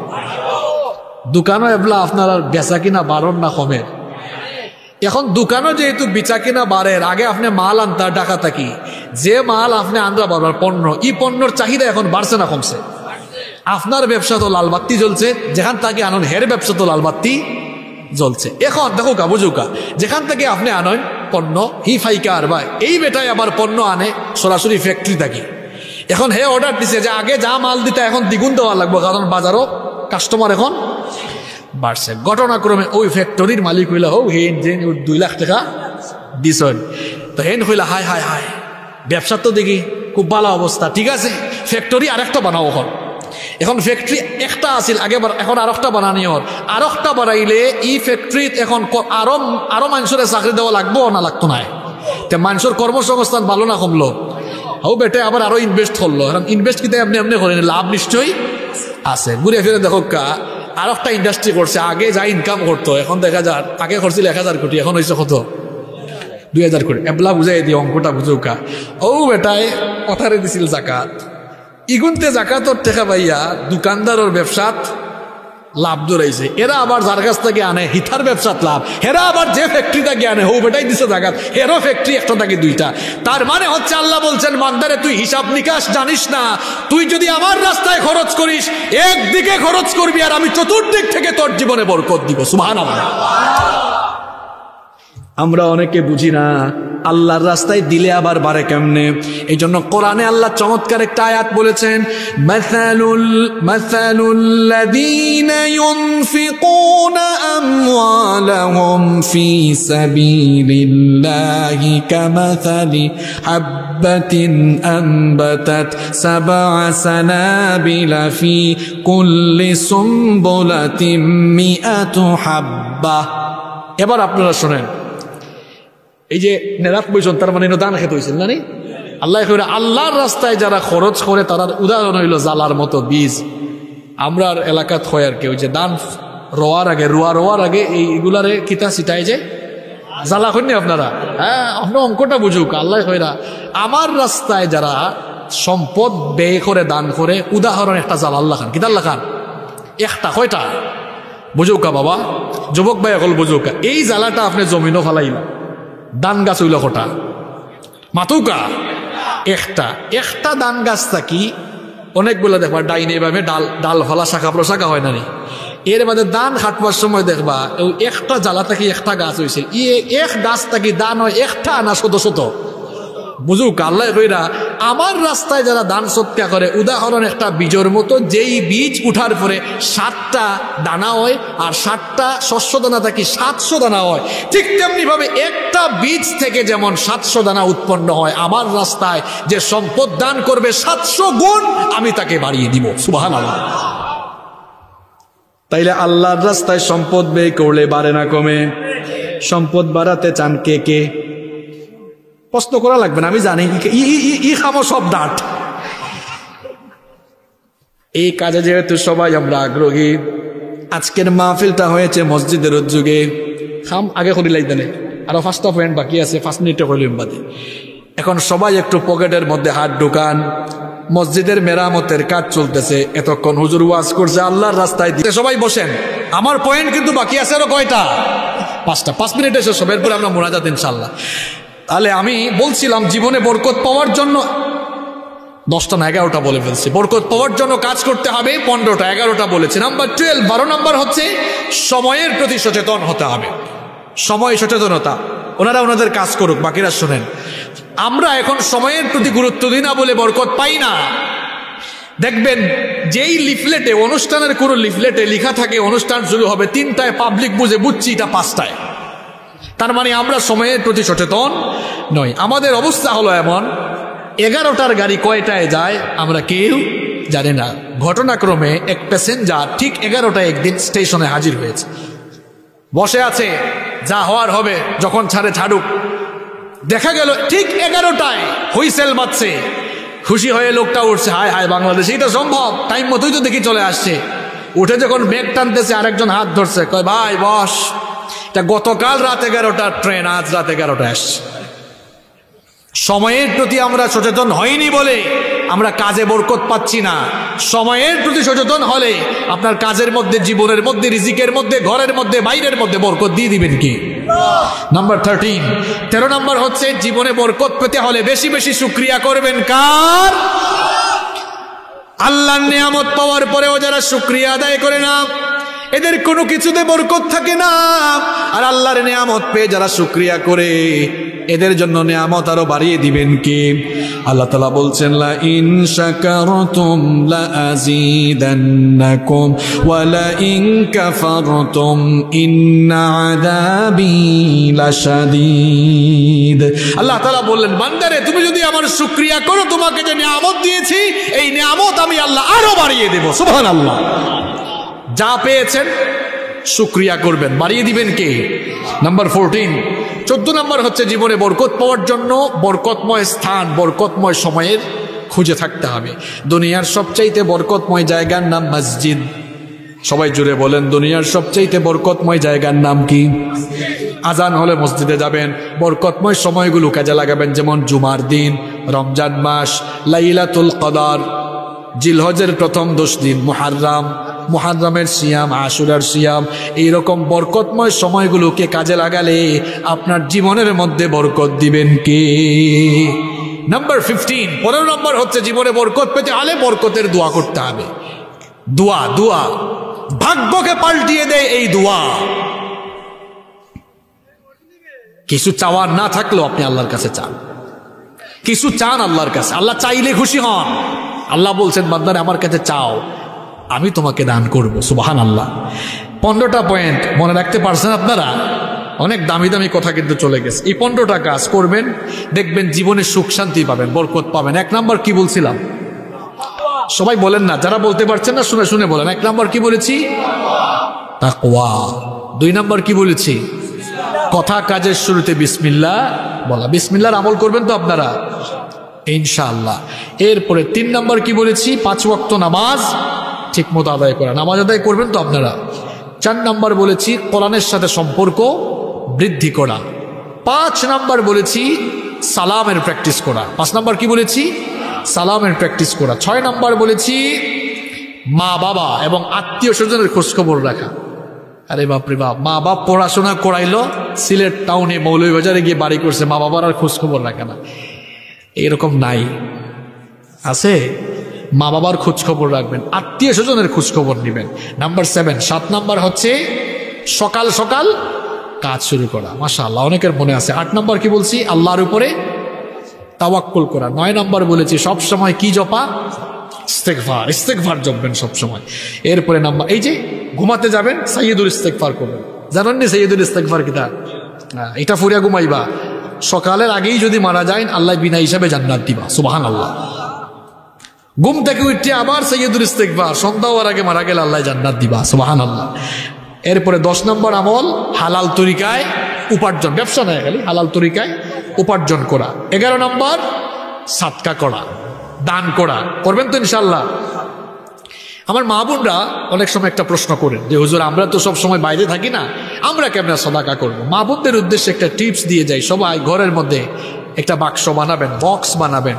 দোকানও এবলা আপনার আর বেচা কিনা বাড়ন না কমের? এখন দোকানও যেহেতু বেচা কিনা বাড়ের, আগে আপনি মাল আনতার টাকা থাকি, যে মাল আপনি আনরা বারবার পণ্য, এই পণ্যর চাহিদা এখন বাড়ছে না কমছে? আপনার ব্যবসা তো লালবাত্তি জ্বলছে, যেখান থেকে আনন হের ব্যবসা তো লালবাত্তি জ্বলছে। এখন দেখো কা বুঝুকা, যেখান থেকে আপনি আনেন পণ্য, হি ফাইকার বা এই বেটায় আবার পণ্য আনে সরাসরি ফ্যাক্টরি থাকি। এখন হে অর্ডার দিছে যে আগে যা মাল দিতে এখন দ্বিগুণ দেওয়া লাগবে, কারণ বাজারও কাস্টমার এখন বাড়ছে। ঘটনাক্রমে ওই ফ্যাক্টরির মালিক হইলা হোক হেন যে 2 লাখ টাকা দিছেন, তো হেন হইলা হায় হায় হায়, ব্যবসা তো দেখি খুব ভালো অবস্থা, ঠিক আছে ফ্যাক্টরি আরেকটা বানাও। এখন ফ্যাক্টরি একটা আছিল আগে, এখন আরেকটা বানানি হল, আরেকটা বানাইলে এই ফ্যাক্টরিত এখন আরো মানুষের চাকরি দেওয়া লাগবো না লাগতো না? মানুষের কর্মসংস্থান ভালো না কমলো? হও বেটে আবার আরো ইনভেস্ট করলো। এখন ইনভেস্ট কিন্তু এমনি এমনি করেন, লাভ নিশ্চয়ই আছে। ঘুরে ফিরে দেখো কা আর একটা ইন্ডাস্ট্রি করছে, আগে যা ইনকাম করতো এখন দেখা যায়, আগে করছিল 1000 কোটি, এখন হয়েছে কত? 2000 কোটি। এবলা বুঝাই দিয়ে অঙ্কটা বুঝুকা। ও বেটায় কথারে দিছিল জাকাত, ইগুনতে জাকাতর টেকা পাইয়া দোকানদারের ব্যবসাত লাভ দৌড়াইছে। এরা আবার যার কাছ থেকে আনে হিতার ব্যবসাত লাভ, এরা আবার যে ফ্যাক্টরি থেকে আনে হো বেটাই দিছে জাকাত, এরও ফ্যাক্টরি একটা থাকে 2টা। তার মানে হচ্ছে আল্লাহ বলছেন বান্দারে তুই হিসাব নিকাশ জানিস না, তুই যদি আমার রাস্তায় খরচ করিস একদিকে খরচ করবি আর আমি চতুর্দিক থেকে তোর জীবনে বরকত দিব। সুবহানাল্লাহ। আমরা অনেকে বুঝি না আল্লাহর রাস্তায় দিলে আবার বাড়ে কেমনে। এই জন্য কোরআনে আল্লাহ চমৎকার একটা আয়াত বলেছেন, মাসালুল্লাযীনা ইউনফিকুনা আমওয়ালাহুম ফি সাবিলিল্লাহি কামাসালি হাববাতিন আনবাতাত সাবআ সানাবিলা ফি কুল্লি সুমবুলাতিন মিআতু হাব্বা। এবার আপনারা শোনেন, এই যে নেরাত বইছেন তার মানে দান খেতে হয়েছিল না? আল্লাহ আল্লাহর রাস্তায় যারা খরচ করে তার উদাহরণ হইল জালার মতো বীজ। আমরা এলাকাত হয় আর কি, ওই যে দান রোয়ার আগে এইগুলারে কিতা ছিটাই যে জ্বালা করেননি আপনারা? হ্যাঁ, আপনার অঙ্কটা বুঝুক। আল্লাহ কইরা আমার রাস্তায় যারা সম্পদ ব্যয় করে দান করে, উদাহরণ একটা জাল আল্লাহ খান। কিতা আল্লাহ খান? একটা, কয়টা? বুঝুকা বাবা, যুবক ভাই এখন বুঝুকা। এই জ্বালাটা আপনি জমিনও ফালাইলা, দান গাছ হইল কটা? মাতুকা একটা দান গাছ থাকি অনেকগুলো দেখবা ডাইনে বামে ডাল ফালা শাখা প্রশাখা হয় না নি, এর মধ্যে দান খাটবার সময় দেখবা ওই একটা জ্বালা থাকি একটা গাছ হয়েছে, এক গাছ থাকি দান হয় একটা না শত। বুঝুক আল্লাহ কইরা আমার রাস্তায় যারা দান সৎকা করে, উদাহরণ একটা বীজের মতো, যেই বীজ উঠার পরে 7টা দানা হয় আর 7টা শস্য দানা থাকি 700 দানা হয়, ঠিক তেমনি ভাবে একটা বীজ থেকে যেমন 700 দানা উৎপন্ন হয়, আমার রাস্তায় যে সম্পদ দান করবে 700 গুণ আমি তাকে বাড়িয়ে দিব। সুবহানাল্লাহ। তাইলে আল্লাহর রাস্তায় সম্পদ ব্যয় করলে বাড়ে না কমে? সম্পদ বাড়াতে চান কে কে? প্রশ্ন করা লাগবে না, আমি জানি ই খামো সব ডাট। এই কাজে যেহেতু সবাই আমরা আগ্রহী, আজকের মাহফিলটা হয়েছে মসজিদের উদ্যোগে, খাম আগে করি লাগবে না, আরো 5টা পয়েন্ট বাকি আছে, 5 মিনিটে হইলাম বাদে। এখন সবাই একটু পকেটের মধ্যে হাত ঢুকান। মসজিদের মেরামতের কাজ চলতেছে, এতক্ষণ হুজুর ওয়াজ করছে, আল্লাহর রাস্তায় দিতে সবাই বসেন। আমার পয়েন্ট কিন্তু বাকি আছে আরো কয়টা? 5টা। 5 মিনিটে শেষ হবে, এরপরে আমরা মোনাজাত ইনশাআল্লাহ। তাহলে আমি বলছিলাম জীবনে বরকত পাওয়ার জন্য 10টা না 11টা বলে ফেলছি। বরকত পাওয়ার জন্য কাজ করতে হবে 15টা, 11টা বলেছি। নাম্বার 12, 12 নাম্বার হচ্ছে সময়ের প্রতি সচেতন হতে হবে। সময় সচেতনতা, ওনারা ওনাদের কাজ করুক, বাকিরা শোনেন। আমরা এখন সময়ের প্রতি গুরুত্ব দিই না বলে বরকত পাই না। দেখবেন যেই লিফলেটে, অনুষ্ঠানের কোনো লিফলেটে লেখা থাকে অনুষ্ঠান শুরু হবে 3টায়, পাবলিক বুঝছি এটা 5টায়। তার মানে আমরা সময়ের প্রতি সচেতন নই। আমাদের অবস্থা হলো এমন, 11টার গাড়ি কয়টায় যায় আমরা কেউ জানি না। ঘটনাক্রমে এক প্যাসেঞ্জার ঠিক 11টায় একদিন স্টেশনে হাজির হয়েছে, বসে আছে, যা হওয়ার হবে, যখন ছাড়ুক। দেখা গেল ঠিক 11টায় হুইসেল বাজছে, খুশি হয়ে লোকটা উঠছে, হায় হায় বাংলাদেশে এটা সম্ভব, টাইম মতোই তো দেখি চলে আসছে। উঠে যখন ব্যাগ টানতেছে আরেকজন হাত ধরছে, কয় ভাই বস, এটা গতকাল রাত 11টার ট্রেন, আজ রাত 11টায় আসছে। সময়ের প্রতি আমরা সচেতন হইনি বলে আমরা কাজে বরকত পাচ্ছি না। সময়ের প্রতি সচেতন হলে আপনার কাজের মধ্যে, জীবনের মধ্যে, রিজিকের মধ্যে, ঘরের মধ্যে, বাইরের মধ্যে বরকত দিয়ে দিবেন কি? নাম্বার 13 নাম্বার হচ্ছে জীবনে বরকত পেতে হলে বেশি বেশি শুকরিয়া করবেন। কার? আল্লাহর নিয়ামত পাওয়ার পরেও যারা শুকরিয়া আদায় করে না, এদের কোনো কিছুতে বরকত থাকে না। আর আল্লাহর নিয়ামত পেয়ে যারা শুকরিয়া করে, এদের জন্য নিয়ামত আরো বাড়িয়ে দিবেন কে? আল্লাহ তাআলা বলছেন, লা ইন শাকারতুম লা আযীদান্নাকুম ওয়া লা ইন কাফারতুম ইন্না আযাবী লাশাদীদ। আল্লাহ তাআলা বললেন, বান্দারে তুমি যদি আমার শুকরিয়া করো, তোমাকে যে নিয়ামত দিয়েছি, এই নিয়ামত আমি আল্লাহ আরো বাড়িয়ে দেব। সুবহানাল্লাহ। যা পেয়েছেন শুকরিয়া করবেন, বাড়িয়ে দিবেন কে? নাম্বার 14 নাম্বার হচ্ছে জীবনে বরকত পাওয়ার জন্য বরকতময় স্থান, বরকতময় সময়ের খুঁজে থাকতে হবে। দুনিয়ার সবচাইতে বরকতময় জায়গার নাম মসজিদ। সবাই জুড়ে বলেন, দুনিয়ার সবচাইতে বরকতময় জায়গার নাম কি? আজান হলে মসজিদে যাবেন, বরকতময় সময়গুলো কাজে লাগাবেন। যেমন জুমার দিন, রমজান মাস, লাইলাতুল কদর, জিলহজের প্রথম 10 দিন, মুহাররমের সিয়াম, আশুরার সিয়াম, এইরকম বরকতময় সময়গুলোকে কাজে লাগালে আপনার জীবনের মধ্যে বরকত দিবেন কে? নাম্বার 15 নম্বর হচ্ছে জীবনে বরকত পেতে হলে বরকতের দোয়া করতে হবে। দোয়া ভাগ্যকে পাল্টিয়ে দেয় এই দোয়া। কিছু চাওয়ার না থাকলেও আপনি আল্লাহর কাছে চান, কিছু চান আল্লাহর কাছে, আল্লাহ চাইলে খুশি হন। আল্লাহ বলছেন, বান্দারে আমার কাছে চাও, আমি তোমাকে দান করব। সুবহানাল্লাহ। 15টা পয়েন্ট মনে রাখতে পারছেন আপনারা? অনেক দামি দামি কথা কিন্তু চলে গেছে। এই 15টা কাজ করবেন, দেখবেন জীবনে সুখ শান্তি পাবেন, বরকত পাবেন। 1 নাম্বার কি বলছিলাম? সবাই বলেন না, যারা বলতে পারছেন না শুনে শুনে বলেন। 1 নাম্বার কি বলেছি? তাকওয়া। 2 নাম্বার কি বলেছি? কথা কাজের শুরুতে বিসমিল্লাহ বলা। বিসমিল্লাহর আমল করবেন তো আপনারা ইনশাআল্লাহ। এরপরে 3 নাম্বার কি বলেছি? 5 ওয়াক্ত নামাজ ঠিক মতো আদায় করা। নামাজ আদায় করবেন তো আপনারা। 4 নাম্বার বলেছি কোরআনের সাথে সম্পর্ক বৃদ্ধি করা। 5 নাম্বার বলেছি সালামের প্র্যাকটিস করা। 5 নাম্বার কি বলেছি? সালামের প্র্যাকটিস করা। 6 নাম্বার বলেছি মা বাবা এবং আত্মীয় স্বজনের খোঁজখবর রাখা। আরে বাপরে বাপ, মা বাপ পড়াশোনা করাইলো, সিলেট টাউনে মৌলভীবাজারে গিয়ে বাড়ি করছে, মা বাবার আর খোঁজখবর রাখে না। এরকম নাই, আছে? মা বাবার খোঁজখবর রাখবেন, আত্মীয় স্বজনের খোঁজখবর নেবেন। নাম্বার 7 নাম্বার হচ্ছে সকাল সকাল কাজ শুরু করা। মাশাআল্লাহ, অনেকের মনে আছে। 8 নাম্বার কি বলছি? আল্লাহর উপরে তাওয়াক্কুল করা। 9 নাম্বার বলেছি সব সময় কি জপা? ইস্তেগফার জপবেন সব সময়। এরপরে নাম্বার, এই যে ঘুমাতে যাবেন সাইয়্যিদুল ইস্তেগফার করবেন। জানেন নি সাইয়্যিদুল ইস্তেগফার কিতা? এটা ফুরিয়া ঘুমাইবা, সকালের আগেই যদি মারা যায় আল্লাহ বিনা হিসাবে জান্নাত দিবা। সুবহানাল্লাহ। ঘুম থেকে উঠে আবার সাইয়্যিদুল ইস্তেগফার, সন্ধ্যা হওয়ার আগে মারা গেলে আল্লাহ জান্নাত দিবা। সুবহানাল্লাহ। এরপরে 10 নম্বর আমল হালাল তরিকায় উপার্জন, ব্যবসা নয় খালি, হালাল তরিকায় উপার্জন করা। 11 নম্বর সাদকা করা, দান করা। করবেন তো ইনশাআল্লাহ? আমার মা বোনরা অনেক সময় একটা প্রশ্ন করেন যে হুজুর আমরা তো সব সময় বাইরে থাকি না, আমরা কেমনে সাদাকা করব। মা বোনদের উদ্দেশ্যে একটা টিপস দিয়ে যাই, সবাই ঘরের মধ্যে একটা বাক্স বানাবেন, বক্স বানাবেন।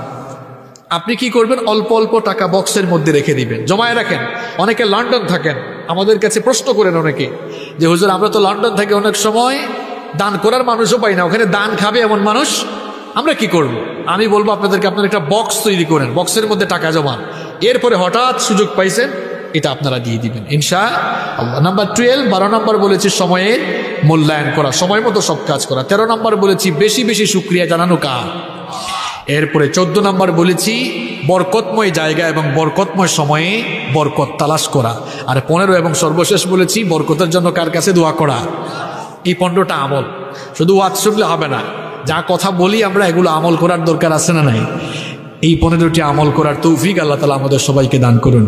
আপনি কি করবেন, অল্প অল্প টাকা বক্সের মধ্যে রেখে দিবেন, জমায় রাখেন। অনেকে লন্ডন থাকেন, আমাদের কাছে প্রশ্ন করেন অনেকে যে হুজুর আমরা তো লন্ডন থাকি, অনেক সময় দান করার মানুষও পাই না, ওখানে দান খাবে এমন মানুষ, আমরা কি করব। আমি বলবো আপনাদেরকে, আপনারা একটা বক্স তৈরি করেন, বক্সের মধ্যে টাকা জমান, এরপরে হঠাৎ সুযোগ পাইছেন এটা আপনারা দিয়ে দিবেন ইনশাআল্লাহ। নাম্বার 12, 12 নম্বর বলেছি সময়ের মূল্যায়ন করা, সময় মতো সব কাজ করা। 13 নম্বর বলেছি বেশি বেশি শুকরিয়া জানানো কার। এরপরে 14 নম্বর বলেছি বরকতময় জায়গা এবং বরকতময় সময়ে বরকত তালাশ করা। আর 15 এবং সর্বশেষ বলেছি বরকতের জন্য কার কাছে দোয়া করা। এই 15টা আমল, শুধু ওয়াজ শুনলে হবে না, যা কথা বলি আমরা এগুলো আমল করার দরকার আছে না নাই? এই 15টি আমল করার তৌফিক আল্লাহ তাআলা আমাদের সবাইকে দান করুন।